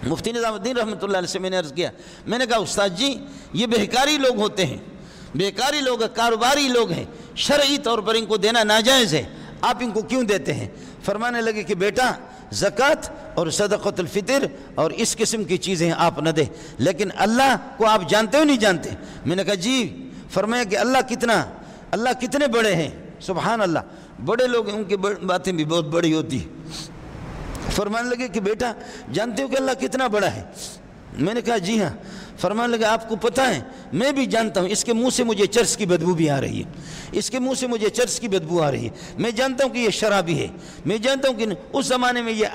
مفتی نظام الدین رحمۃ اللہ علیہ سے میں نے عرض کیا، میں نے کہا استاد جی یہ بہکاری لوگ ہوتے ہیں، بہکاری لوگ، کاروباری لوگ ہیں، شرعی طور پر ان کو دینا ناجائز ہے، آپ ان کو کیوں دیتے ہیں؟ فرمانے لگے کہ بیٹا زکوٰۃ اور صدقۃ الفطر اور اس قسم کی چیزیں آپ نہ دیں، لیکن اللہ کو آپ جانتے ہو نہیں جانتے؟ میں نے کہا جی۔ فرمایا کہ اللہ کتنے بڑے ہیں، سبحان اللہ، بڑے لوگ ان کی باتیں بھی بہت بڑی ہوتی ہیں۔ فرمانے لگے کہ بیٹا جانتے ہو کہ اللہ کتنا بڑا ہے؟ میں نے کہا جی ہاں۔ فرمانے لگے آپ کو پتہ ہے میں بھی جانتا ہوں، اس کے منہ سے مجھے چرس کی بدبو بھی آ رہی ہے، اس کے منہ سے مجھے چرس کی بدبو آ رہی ہے، میں جانتا ہوں کہ یہ شرابی ہے، میں جانتا ہوں کہ اس زمانے میں یہ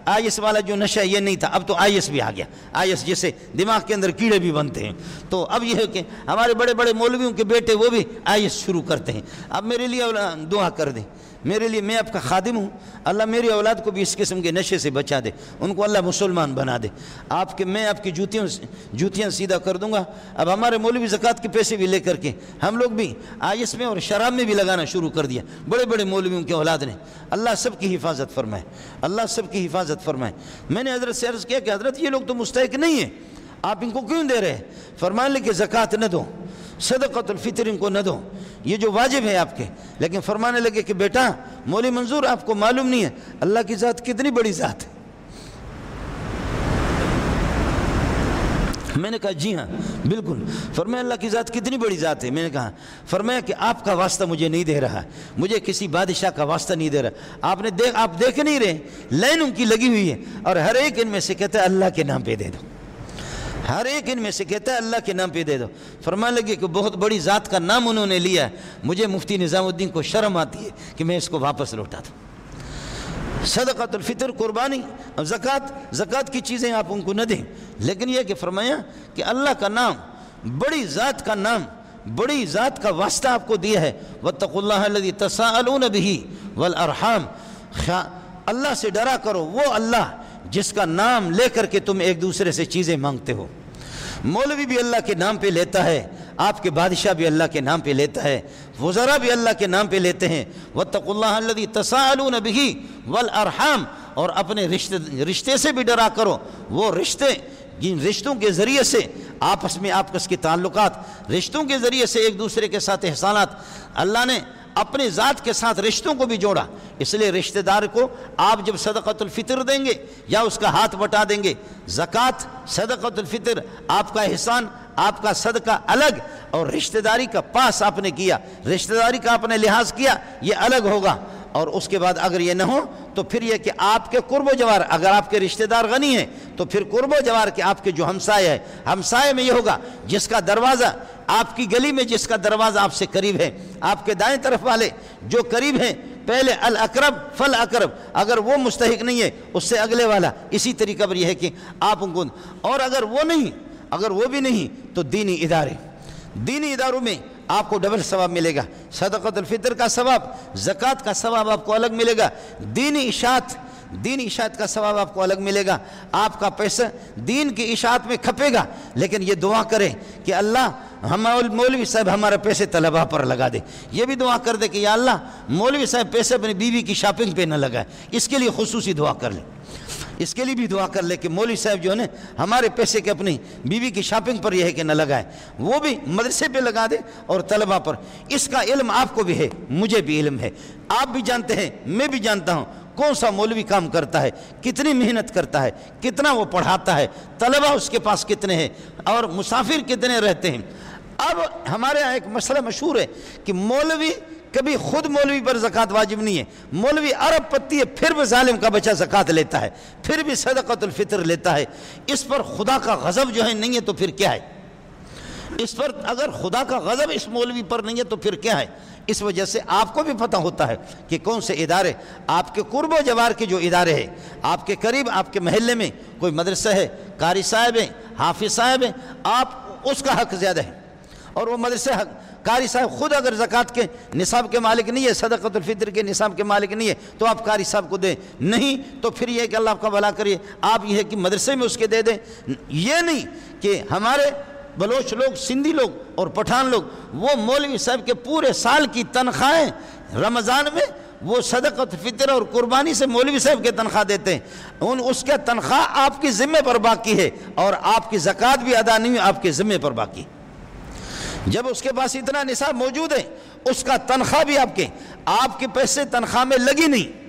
آئس والا جو نشہ یہ نہیں تھا، اب تو آئس بھی آ گیا، آئس جیسے دماغ کے اندر کیڑے بھی بنتے ہیں، تو اب یہ ہے کہ ہمارے بڑے بڑے مولویوں کے بیٹے وہ بھی آئس شروع کرتے ہیں۔ اب میرے لیے دعا کر دیں، میرے لیے میں آپ کا خادم ہوں، اللہ میری اولاد کو بھی اس قسم کے نشے سے بچا دے، ان کو اللہ مسلمان بنا دے، میں آپ کی جوتیاں سیدھا کر دوں گا۔ اب ہمارے مولوی زکوٰۃ کے پیسے بھی لے کر کے ہم لوگ بھی آئس میں اور شراب میں بھی لگانا شروع کر دیا، بڑے بڑے مولویوں کے اولاد نے۔ اللہ سب کی حفاظت فرمائے، اللہ سب کی حفاظت فرمائے۔ میں نے حضرت سے عرض کیا کہ حضرت یہ لوگ تو مستحق نہیں ہیں، آپ ان کو کیوں دے رہے ہیں؟ فرمانے لگے کہ زکوٰۃ نہ دو، صدقۃ الفطر ان کو نہ دو، یہ جو واجب ہے آپ کے۔ لیکن فرمانے لگے کہ بیٹا مولوی منظور آپ کو معلوم نہیں ہے اللہ کی ذات کتنی بڑی ذات ہے۔ میں نے کہا جی ہاں بالکل۔ فرمایا اللہ کی ذات کتنی بڑی ذات ہے؟ میں نے کہا، فرمایا کہ آپ کا واسطہ مجھے نہیں دے رہا، مجھے کسی بادشاہ کا واسطہ نہیں دے رہا، آپ دیکھ نہیں رہے لائن ان کی لگی ہوئی ہے، اور ہر ایک ان میں سے کہتا ہے اللہ کے نام پہ دے دو، ہر ایک ان میں سے کہتا ہے اللہ کے نام پہ دے دو۔ فرمانے لگے کہ بہت بڑی ذات کا نام انہوں نے لیا ہے، مجھے مفتی نظام الدین کو شرم آتی ہے کہ میں اس کو واپس لوٹا دوں۔ صدقۃ الفطر قربانی، اب زکوٰۃ کی چیزیں آپ ان کو نہ دیں، لیکن یہ کہ فرمایا کہ اللہ کا نام، بڑی ذات کا نام، بڑی ذات کا واسطہ آپ کو دیا ہے۔ واتقوا اللہ الذی تساءلون بہ والارحام، اللہ سے ڈرا کرو، وہ اللہ جس کا نام لے کر کے تم ایک دوسرے سے چیزیں مانگتے ہو۔ مولوی بھی اللہ کے نام پہ لیتا ہے، آپ کے بادشاہ بھی اللہ کے نام پہ لیتا ہے، وزراء بھی اللہ کے نام پہ لیتے ہیں۔ واتقوا اللہ الذی تساءلون بہ والارحام، اور اپنے رشتے سے بھی ڈرا کرو، وہ رشتے جن رشتوں کے ذریعے سے آپس کے تعلقات، رشتوں کے ذریعے سے ایک دوسرے کے ساتھ احسانات، اللہ نے اپنے ذات کے ساتھ رشتوں کو بھی جوڑا۔ اس لیے رشتہ دار کو آپ جب صدقۃ الفطر دیں گے یا اس کا ہاتھ بٹا دیں گے، زکوٰۃ، صدقۃ الفطر، آپ کا احسان، آپ کا صدقہ الگ، اور رشتہ داری کا پاس آپ نے کیا، رشتہ داری کا آپ نے لحاظ کیا، یہ الگ ہوگا۔ اور اس کے بعد اگر یہ نہ ہو تو پھر یہ کہ آپ کے قرب و جوار، اگر آپ کے رشتہ دار غنی ہیں تو پھر قرب و جوار کے آپ کے جو ہمسائے ہے، ہمسائے میں یہ ہوگا جس کا دروازہ آپ کی گلی میں، جس کا دروازہ آپ سے قریب ہے، آپ کے دائیں طرف والے جو قریب ہیں، پہلے الاقرب فالاقرب، اگر وہ مستحق نہیں ہے اس سے اگلے والا، اسی طریقہ پر یہ ہے کہ آپ ان کو، اور اگر وہ بھی نہیں تو دینی اداروں میں آپ کو ڈبل ثواب ملے گا، صدقۃ الفطر کا ثواب، زکوٰۃ کا ثواب آپ کو الگ ملے گا، دینی اشاعت کا ثواب آپ کو الگ ملے گا۔ آپ کا پیسہ دین کی اشاعت میں کھپے گا، لیکن یہ دعا کریں کہ اللہ مولوی صاحب ہمارے پیسے طلبہ پر لگا دے، یہ بھی دعا کر دے کہ یا اللہ مولوی صاحب پیسے اپنی بیوی کی شاپنگ پہ نہ لگائے، اس کے لیے خصوصی دعا کر لیں، اس کے لیے بھی دعا کر لے کہ مولوی صاحب جو ہے نا ہمارے پیسے کے اپنی بیوی کی شاپنگ پر یہ ہے کہ نہ لگائے، وہ بھی مدرسے پہ لگا دے اور طلبہ پر۔ اس کا علم آپ کو بھی ہے، مجھے بھی علم ہے، آپ بھی جانتے ہیں، میں بھی جانتا ہوں کون سا مولوی کام کرتا ہے، کتنی محنت کرتا ہے، کتنا وہ پڑھاتا ہے، طلبہ اس کے پاس کتنے ہیں، اور مسافر کتنے رہتے ہیں۔ اب ہمارے یہاں ایک مسئلہ مشہور ہے کہ مولوی کبھی خود مولوی پر زکوٰۃ واجب نہیں ہے، مولوی عرب پتی ہے پھر بھی ظالم کا بچہ زکوٰۃ لیتا ہے، پھر بھی صدقۃ الفطر لیتا ہے، اس پر خدا کا غضب جو ہے نہیں ہے تو پھر کیا ہے؟ اس پر اگر خدا کا غضب اس مولوی پر نہیں ہے تو پھر کیا ہے؟ اس وجہ سے آپ کو بھی پتہ ہوتا ہے کہ کون سے ادارے، آپ کے قرب و جوار کے جو ادارے ہیں، آپ کے قریب، آپ کے محلے میں کوئی مدرسہ ہے، قاری صاحب ہے، حافظ صاحب ہے، آپ اس کا حق زیادہ ہے، اور وہ مدرسہ قاری صاحب خود اگر زکوٰۃ کے نصاب کے مالک نہیں ہے، صدقۃ الفطر کے نصاب کے مالک نہیں ہے تو آپ قاری صاحب کو دیں، نہیں تو پھر یہ کہ اللہ آپ کا بھلا کریے، آپ یہ ہے کہ مدرسے میں اس کے دے دیں۔ یہ نہیں کہ ہمارے بلوچ لوگ، سندھی لوگ اور پٹھان لوگ وہ مولوی صاحب کے پورے سال کی تنخواہیں رمضان میں وہ صدقۃ الفطر اور قربانی سے مولوی صاحب کے تنخواہ دیتے ہیں، اس کا تنخواہ آپ کے ذمے پر باقی ہے، اور آپ کی زکوٰۃ بھی ادا نہیں ہے، آپ کے ذمے پر باقی۔ جب اس کے پاس اتنا نصاب موجود ہے، اس کا تنخواہ بھی آپ کے پیسے تنخواہ میں لگی نہیں،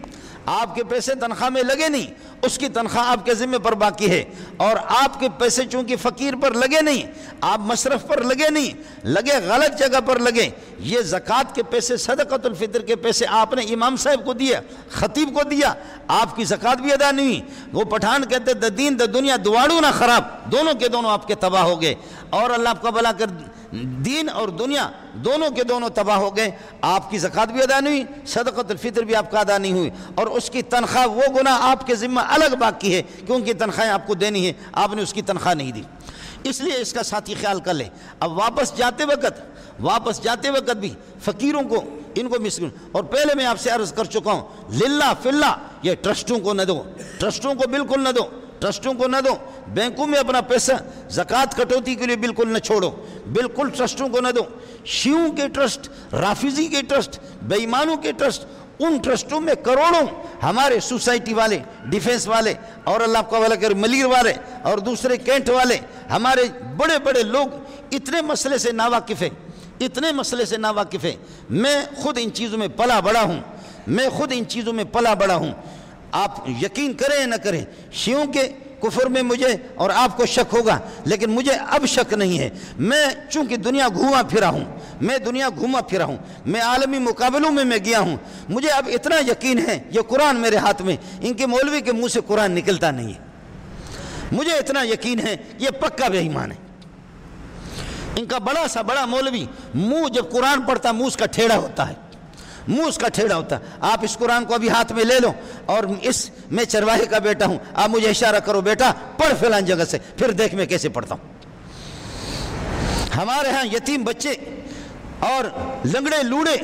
آپ کے پیسے تنخواہ میں لگے نہیں، اس کی تنخواہ آپ کے ذمہ پر باقی ہے، اور آپ کے پیسے چونکہ فقیر پر لگے نہیں، آپ مصرف پر لگے نہیں، لگے غلط جگہ پر لگے، یہ زکوٰۃ کے پیسے، صدقۃ الفطر کے پیسے آپ نے امام صاحب کو دیا، خطیب کو دیا، آپ کی زکوٰۃ بھی ادا نہیں ہوئی۔ وہ پٹھان کہتے دا دین دا دنیا دواڑو نہ خراب، دونوں کے دونوں آپ کے تباہ ہو گئے، اور اللہ آپ کا بھلا کر، دین اور دنیا دونوں کے دونوں تباہ ہو گئے، آپ کی زکوٰۃ بھی ادا نہیں ہوئی، صدقۃ الفطر بھی آپ کا ادا نہیں ہوئی، اور اس کی تنخواہ وہ گناہ آپ کے ذمہ الگ باقی ہے، کیونکہ تنخواہیں آپ کو دینی ہے، آپ نے اس کی تنخواہ نہیں دی۔ اس لیے اس کا ساتھی خیال کر لیں۔ اب واپس جاتے وقت بھی فقیروں کو ان کو مسکین. اور پہلے میں آپ سے عرض کر چکا ہوں للہ فلہ یہ ٹرسٹوں کو نہ دو, ٹرسٹوں کو بالکل نہ دو, ٹرسٹوں کو نہ دو. بینکوں میں اپنا پیسہ زکوٰۃ کٹوتی کے لیے بالکل نہ چھوڑو, بالکل ٹرسٹوں کو نہ دو. شیعوں کے ٹرسٹ, رافضی کے ٹرسٹ, بے ایمانوں کے ٹرسٹ, ان ٹرسٹوں میں کروڑوں ہمارے سوسائٹی والے, ڈیفنس والے, اور اللہ آپ کا والا کر ملیر والے اور دوسرے کینٹ والے, ہمارے بڑے بڑے لوگ اتنے مسئلے سے ناواقف ہیں, اتنے مسئلے سے ناواقف ہیں. میں خود ان چیزوں میں پلا بڑا ہوں, میں خود ان چیزوں میں پلا بڑا ہوں. آپ یقین کریں یا نہ کریں, شیعوں کے کفر میں مجھے اور آپ کو شک ہوگا, لیکن مجھے اب شک نہیں ہے. میں چونکہ دنیا گھوما پھرا ہوں, میں دنیا گھوما پھرا ہوں, میں عالمی مقابلوں میں گیا ہوں, مجھے اب اتنا یقین ہے یہ قرآن میرے ہاتھ میں, ان کے مولوی کے منہ سے قرآن نکلتا نہیں ہے. مجھے اتنا یقین ہے یہ پکا بے ایمان ہے. ان کا بڑا سا بڑا مولوی منہ جب قرآن پڑھتا منہ اس کا ٹھیڑا ہوتا ہے, منہ اس کا ٹھیڑا ہوتا ہے. آپ اس قرآن کو ابھی ہاتھ میں لے لو, اور میں چرواہے کا بیٹا ہوں, آپ مجھے اشارہ کرو بیٹا پڑھ فلان جگہ سے, پھر دیکھ میں کیسے پڑھتا ہوں. ہمارے ہاں یتیم بچے اور لنگڑے لوڑے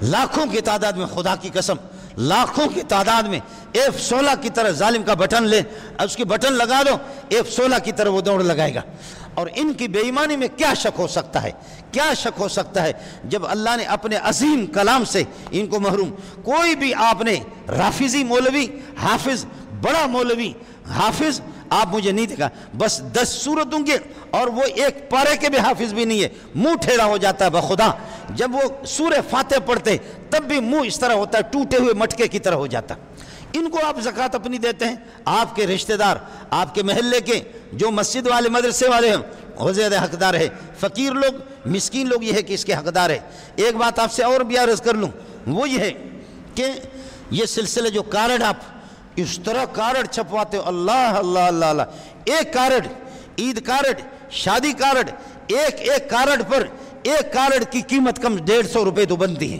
لاکھوں کی تعداد میں, خدا کی قسم لاکھوں کی تعداد میں F16 کی طرح ظالم کا بٹن لے, اس کی بٹن لگا دو, F16 کی طرح وہ دوڑ لگائے گا. اور ان کی بے ایمانی میں کیا شک ہو سکتا ہے, کیا شک ہو سکتا ہے جب اللہ نے اپنے عظیم کلام سے ان کو محروم. کوئی بھی آپ نے رافضی مولوی حافظ, بڑا مولوی حافظ آپ مجھے نہیں دیکھا, بس 10 سورتوں کے, اور وہ ایک پارے کے بھی حافظ بھی نہیں ہے, منہ ٹھیڑا ہو جاتا ہے بخدا. جب وہ سورہ فاتح پڑھتے تب بھی منہ اس طرح ہوتا ہے, ٹوٹے ہوئے مٹکے کی طرح ہو جاتا. ان کو آپ زکوٰۃ اپنی دیتے ہیں, آپ کے رشتہ دار, آپ کے محلے کے جو مسجد والے مدرسے والے ہیں وہ زیادہ حقدار ہے. فقیر لوگ, مسکین لوگ یہ ہے کہ اس کے حقدار ہے. ایک بات آپ سے اور بھی عرض کر لوں, وہ یہ ہے کہ یہ سلسلہ جو کارڈ آپ اس طرح کارڈ چھپواتے ہو, اللہ اللہ اللہ اللہ, ایک کارڈ, عید کارڈ, شادی کارڈ, ایک کارڈ پر, ایک کارڈ کی قیمت کم 150 روپے تو بنتی ہے.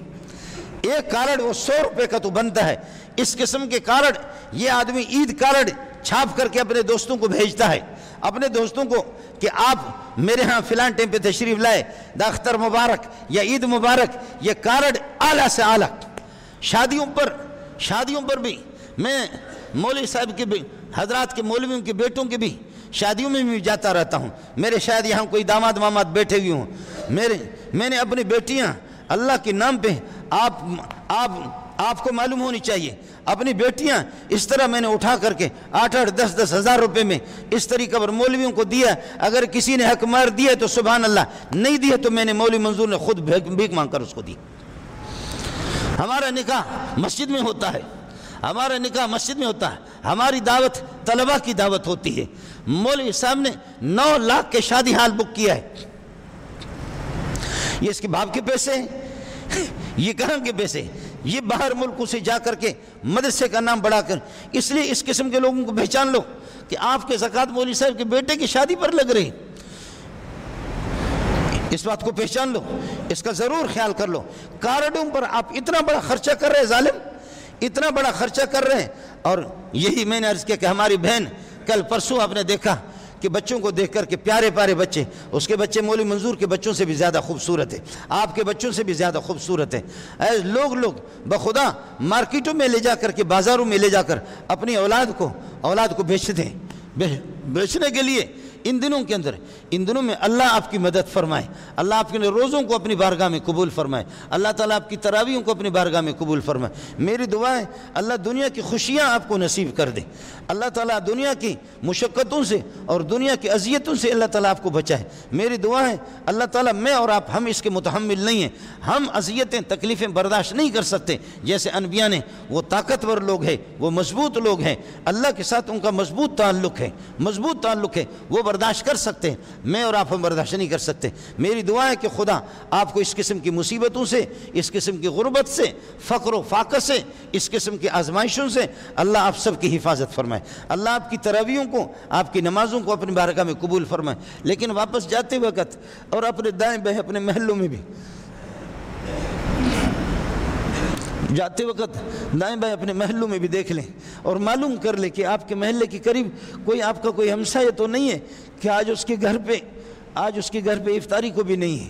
ایک کارڈ وہ 100 روپے کا تو بنتا ہے. اس قسم کے کارڈ یہ آدمی عید کارڈ چھاپ کر کے اپنے دوستوں کو بھیجتا ہے, اپنے دوستوں کو کہ آپ میرے ہاں فلان ٹائم پہ تشریف لائے, دا اختر مبارک یا عید مبارک. یہ کارڈ اعلیٰ سے اعلیٰ. شادیوں پر بھی میں مولوی صاحب کے حضرات کے مولویوں کے بیٹوں کے بھی شادیوں میں بھی جاتا رہتا ہوں. میرے شاید یہاں کوئی داماد ماماد بیٹھے ہوئے ہوں. میں نے اپنی بیٹیاں اللہ کے نام پہ, آپ کو معلوم ہونی چاہیے, اپنی بیٹیاں اس طرح میں نے اٹھا کر کے 8-8, 10-10 ہزار روپے میں اس طریقہ پر مولویوں کو دیا. اگر کسی نے حق مار دیا تو سبحان اللہ, نہیں دیا تو میں نے مولوی منظور نے خود بھیک مانگ کر اس کو دی. ہمارا نکاح مسجد میں ہوتا ہے, ہمارا نکاح مسجد میں ہوتا ہے. ہماری دعوت طلبہ کی دعوت ہوتی ہے. مولوی صاحب نے 9 لاکھ کے شادی ہال بک کیا ہے. یہ اس کے باپ کے پیسے ہیں, یہ کہاں کے پیسے, یہ باہر ملکوں سے جا کر کے مدرسے کا نام بڑھا کر. اس لیے اس قسم کے لوگوں کو پہچان لو کہ آپ کے زکوٰۃ مولوی صاحب کے بیٹے کی شادی پر لگ رہی. اس بات کو پہچان لو, اس کا ضرور خیال کر لو. کارڈوں پر آپ اتنا بڑا خرچہ کر رہے ہیں ظالم, اتنا بڑا خرچہ کر رہے ہیں. اور یہی میں نے عرض کیا کہ ہماری بہن کل پرسوں آپ نے دیکھا کہ بچوں کو دیکھ کر کے پیارے پیارے بچے, اس کے بچے مولوی منظور کے بچوں سے بھی زیادہ خوبصورت ہے, آپ کے بچوں سے بھی زیادہ خوبصورت ہے. لوگ بخدا مارکیٹوں میں لے جا کر کے, بازاروں میں لے جا کر اپنی اولاد کو بیچتے ہیں. بیچنے کے لیے ان دنوں میں اللہ آپ کی مدد فرمائے, اللہ آپ کے روزوں کو اپنی بارگاہ میں قبول فرمائے, اللہ تعالیٰ آپ کی تراویحوں کو اپنی بارگاہ میں قبول فرمائے. میری دعا ہے اللہ دنیا کی خوشیاں آپ کو نصیب کر دے, اللہ تعالیٰ دنیا کی مشقتوں سے اور دنیا کی اذیتوں سے اللہ تعالیٰ آپ کو بچائے. میری دعا ہے اللہ تعالیٰ, میں اور آپ ہم اس کے متحمل نہیں ہیں, ہم اذیتیں تکلیفیں برداشت نہیں کر سکتے جیسے انبیاء نے. وہ طاقتور لوگ ہیں, وہ مضبوط لوگ ہیں, اللہ کے ساتھ ان کا مضبوط تعلق ہے, وہ برداشت کر سکتے ہیں. میں اور آپ ہم برداشت نہیں کر سکتے. میری دعا ہے کہ خدا آپ کو اس قسم کی مصیبتوں سے, اس قسم کی غربت سے, فقر و فاقہ سے, اس قسم کی آزمائشوں سے اللہ آپ سب کی حفاظت فرمائے. اللہ آپ کی تراویحوں کو, آپ کی نمازوں کو اپنی بارگاہ میں قبول فرمائے. لیکن واپس جاتے وقت اور اپنے دائیں بائیں اپنے محلوں میں بھی جاتے وقت دائیں بائیں اپنے محلوں میں بھی دیکھ لیں اور معلوم کر لیں کہ آپ کے محلے کے قریب کوئی آپ کا کوئی ہمسایہ تو نہیں ہے کہ آج اس کے گھر پہ افطاری کو بھی نہیں ہے.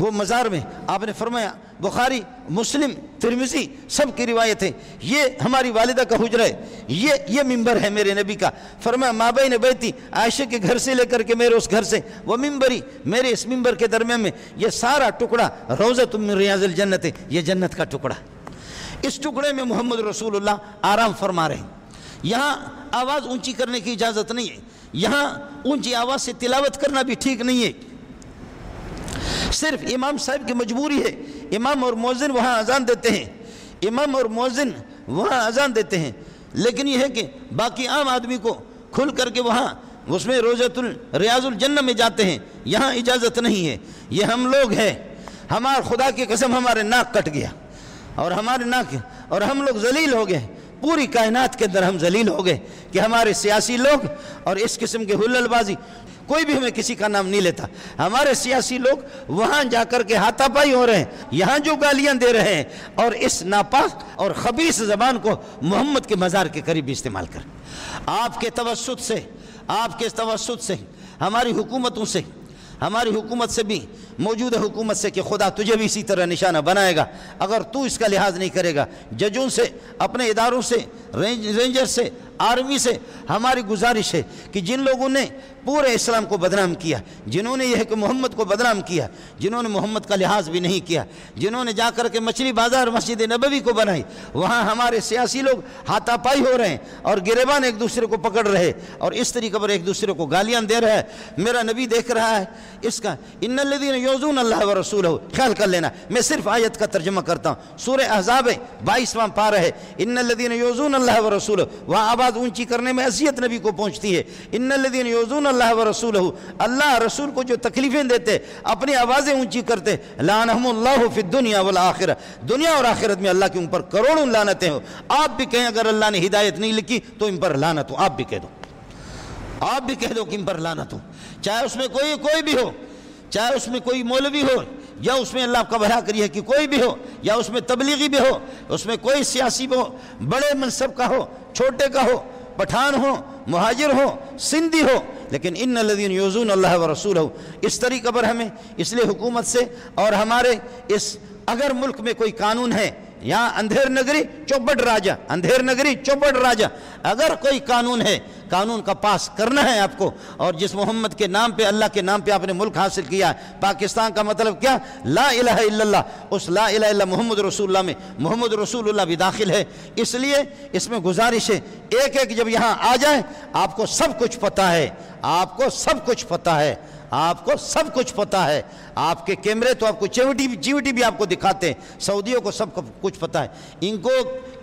وہ مزار میں آپ نے فرمایا، بخاری مسلم ترمذی سب کی روایت ہے، یہ ہماری والدہ کا حجرہ ہے، یہ ممبر ہے میرے نبی کا۔ فرمایا ما بین بیتی، عائشہ کے گھر سے لے کر کے میرے اس گھر سے، وہ ممبری، میرے اس ممبر کے درمیان میں یہ سارا ٹکڑا روضۃ من ریاض الجنت ہے، یہ جنت کا ٹکڑا۔ اس ٹکڑے میں محمد رسول اللہ آرام فرما رہے ہیں۔ یہاں آواز اونچی کرنے کی اجازت نہیں ہے، یہاں اونچی آواز سے تلاوت کرنا بھی ٹھیک نہیں ہے، صرف امام صاحب کی مجبوری ہے، امام اور مؤذن وہاں اذان دیتے ہیں، امام اور مؤذن وہاں اذان دیتے ہیں، لیکن یہ ہے کہ باقی عام آدمی کو کھل کر کے وہاں اس میں روضۃ ریاض الجنہ میں جاتے ہیں، یہاں اجازت نہیں ہے۔ یہ ہم لوگ ہیں، ہمارے خدا کی قسم ہمارے ناک کٹ گیا اور ہمارے ناک، اور ہم لوگ ذلیل ہو گئے، پوری کائنات کے اندر ہم ذلیل ہو گئے کہ ہمارے سیاسی لوگ اور اس قسم کے حلل بازی، کوئی بھی ہمیں کسی کا نام نہیں لیتا، ہمارے سیاسی لوگ وہاں جا کر کے ہاتھا پائی ہو رہے ہیں، یہاں جو گالیاں دے رہے ہیں، اور اس ناپاک اور خبیث زبان کو محمد کے مزار کے قریب استعمال کر۔ آپ کے توسط سے ہماری حکومتوں سے، ہماری حکومت سے بھی، موجودہ حکومت سے، کہ خدا تجھے بھی اسی طرح نشانہ بنائے گا اگر تو اس کا لحاظ نہیں کرے گا۔ ججوں سے، اپنے اداروں سے، رینجر سے، آرمی سے ہماری گزارش ہے کہ جن لوگوں نے پورے اسلام کو بدنام کیا، جنہوں نے یہ ہے کہ محمد کو بدنام کیا، جنہوں نے محمد کا لحاظ بھی نہیں کیا، جنہوں نے جا کر کے مچھلی بازار مسجد نبوی کو بنائی، وہاں ہمارے سیاسی لوگ ہاتھا پائی ہو رہے ہیں اور گریبان ایک دوسرے کو پکڑ رہے اور اس طریقے پر ایک دوسرے کو گالیاں دے رہا ہے۔ میرا نبی دیکھ رہا ہے اس کا، ان الذین یؤذون اللہ ورسولہ، خیال کر لینا، میں صرف آیت کا ترجمہ کرتا ہوں، سورہ احزاب 22واں پارہ ہے، ان الذین یؤذون اللہ ورسولہ، وہاں آواز اونچی کرنے میں اذیت نبی کو پہنچتی ہے۔ ان الذین یؤذون اللہ ورسولہ، اللہ رسول کو جو تکلیفیں دیتے، اپنی آوازیں اونچی کرتے، لعنہم اللہ فی الدنیا والآخرہ، دنیا اور آخرت میں اللہ کے اوپر کروڑوں لعنتیں ہو۔ آپ بھی کہیں اگر اللہ نے ہدایت نہیں لکھی تو ان پر لعنت ہو، آپ بھی کہہ دو، آپ بھی کہہ دو کہ ان پر لعنت ہو، چاہے اس میں کوئی بھی ہو، چاہے اس میں کوئی مولوی ہو، یا اس میں اللہ کا بھلا کریے کہ کوئی بھی ہو، یا اس میں تبلیغی بھی ہو، اس میں کوئی سیاسی بھی ہو، بڑے منصب کا ہو، چھوٹے کا ہو، پٹھان ہو، مہاجر ہو، سندھی ہو، لیکن ان الذین یؤذون اللہ ورسولہ، اس طریقے پر ہمیں، اس لیے حکومت سے اور ہمارے اس، اگر ملک میں کوئی قانون ہے، یہاں اندھیر نگری چوپٹ راجہ، اندھیر نگری چوپٹ راجہ، اگر کوئی قانون ہے، قانون کا پاس کرنا ہے آپ کو، اور جس محمد کے نام پہ، اللہ کے نام پہ آپ نے ملک حاصل کیا ہے، پاکستان کا مطلب کیا؟ لا الہ الا اللہ، اس لا الہ الا محمد رسول اللہ میں محمد رسول اللہ بھی داخل ہے۔ اس لیے اس میں گزارش ہے، ایک جب یہاں آ جائے، آپ کو سب کچھ پتہ ہے، آپ کو سب کچھ پتہ ہے، آپ کو سب کچھ پتہ ہے، آپ کے کیمرے تو آپ کو چیوٹی بھی آپ کو دکھاتے ہیں، سعودیوں کو سب کچھ پتہ ہے، ان کو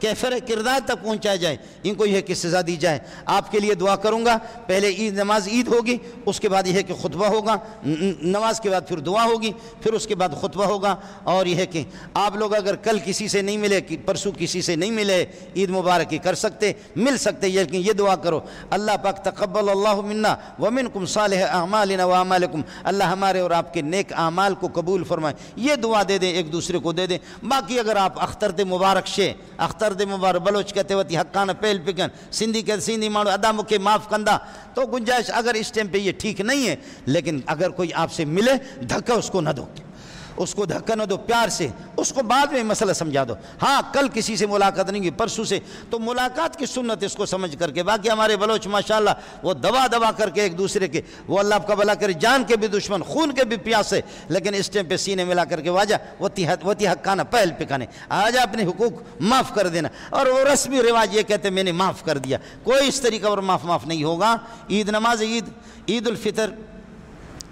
کیفر کردار تک پہنچایا جائے، ان کو یہ کہ سزا دی جائے۔ آپ کے لیے دعا کروں گا، پہلے نماز عید ہوگی، اس کے بعد یہ ہے کہ خطبہ ہوگا، نماز کے بعد پھر دعا ہوگی، پھر اس کے بعد خطبہ ہوگا، اور یہ ہے کہ آپ لوگ اگر کل کسی سے نہیں ملے، پرسوں کسی سے نہیں ملے، عید مبارک کر سکتے، مل سکتے، لیکن یہ دعا کرو، اللہ پاک تقبل اللہ منا ومنکم صالح اعمالنا واعمالکم، اللہ ہمارے اور آپ کے نیک اعمال کو قبول فرمائے، یہ دعا دے دیں، ایک دوسرے کو دے دیں۔ باقی اگر آپ اختر مبارک شے، اختر مبارک، بلوچ کہتے ہوتی حقانہ پہل پکن، سندھی کہتے سندھی مانو ادا مکے معاف کندہ، تو گنجائش اگر اس ٹائم پہ یہ ٹھیک نہیں ہے، لیکن اگر کوئی آپ سے ملے، دھکا اس کو نہ دو، اس کو دھکا نہ دو، پیار سے اس کو بعد میں مسئلہ سمجھا دو۔ ہاں کل کسی سے ملاقات نہیں ہوئی، پرسوں سے، تو ملاقات کی سنت اس کو سمجھ کر کے، باقی ہمارے بلوچ ماشاءاللہ وہ دبا کر کے ایک دوسرے کے، وہ اللہ آپ کا بھلا کرے، جان کے بھی دشمن، خون کے بھی پیاسے، لیکن اس ٹائم پہ سینے ملا کر کے واجہ وتی حقانہ پہل پکانے، آج اپنے حقوق معاف کر دینا، اور وہ رسمی رواج یہ کہتے میں نے معاف کر دیا، کوئی اس طریقہ پر معاف نہیں ہوگا۔ عید نماز عید الفطر،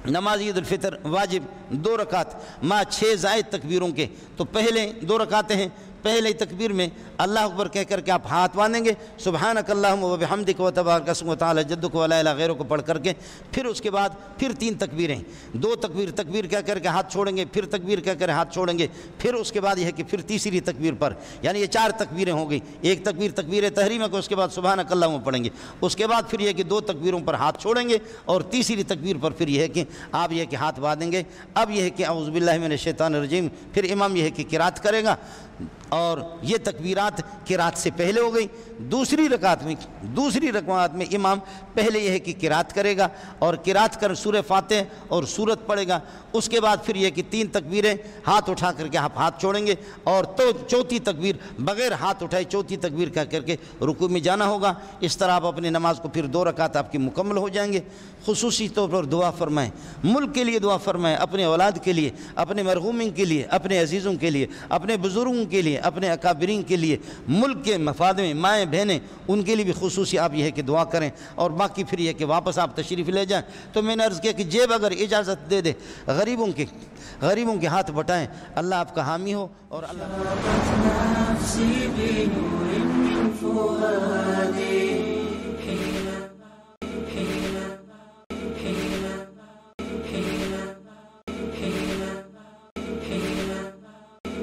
نماز عید الفطر واجب 2 رکعت مع 6 زائد تکبیروں کے، تو پہلے 2 رکعتیں ہیں، پہلے تکبیر میں اللہ اکبر کہہ کر کے آپ ہاتھ باندھیں گے، سبحانک اللہم و بحمدک و تبارک اسمک و تعالی جدک و لا الہ غیرک کو پڑھ کر کے، پھر اس کے بعد پھر 3 تکبیریں، 2 تکبیر کہہ کر کے ہاتھ چھوڑیں گے، پھر تکبیر کہہ کر ہاتھ چھوڑیں گے، پھر اس کے بعد یہ ہے کہ پھر تیسری تکبیر پر، یعنی یہ 4 تکبیریں ہو گئی، ایک تکبیر تحریمہ کو، اس کے بعد سبحانک اللہم پڑھیں گے، اس کے بعد پھر یہ ہے کہ 2 تکبیروں پر ہاتھ چھوڑیں گے، اور تیسری تکبیر پر پھر یہ ہے کہ آپ یہ ہے کہ ہاتھ باندھیں گے۔ اب یہ ہے کہ اعوذ باللہ من الشیطان الرجیم، پھر امام یہ ہے کہ قرات کرے گا، اور یہ تکبیرات قرات سے پہلے ہو گئی۔ دوسری رکعت میں امام پہلے یہ ہے کہ قرات کرے گا اور قرات کر سورہ فاتحہ اور سورت پڑھے گا، اس کے بعد پھر یہ کہ 3 تکبیریں ہاتھ اٹھا کر کے آپ ہاتھ چھوڑیں گے، اور تو چوتھی تکبیر بغیر ہاتھ اٹھائے چوتھی تکبیر کہہ کر کے رکوع میں جانا ہوگا۔ اس طرح آپ اپنی نماز کو پھر 2 رکعت آپ کی مکمل ہو جائیں گے۔ خصوصی طور پر دعا فرمائیں، ملک کے لیے دعا فرمائیں، اپنے اولاد کے لیے، اپنے مرحومین کے لیے، اپنے عزیزوں کے لیے، اپنے بزرگوں کے لیے، اپنے اکابرین کے لیے، ملک کے مفاد میں مائیں بہنیں ان کے لیے بھی خصوصی آپ یہ ہے کہ دعا کریں۔ اور باقی پھر یہ کہ واپس آپ تشریف لے جائیں تو میں نے عرض کیا کہ جیب اگر اجازت دے دے غریبوں کے ہاتھ بٹائیں، اللہ آپ کا حامی ہو اور اللہ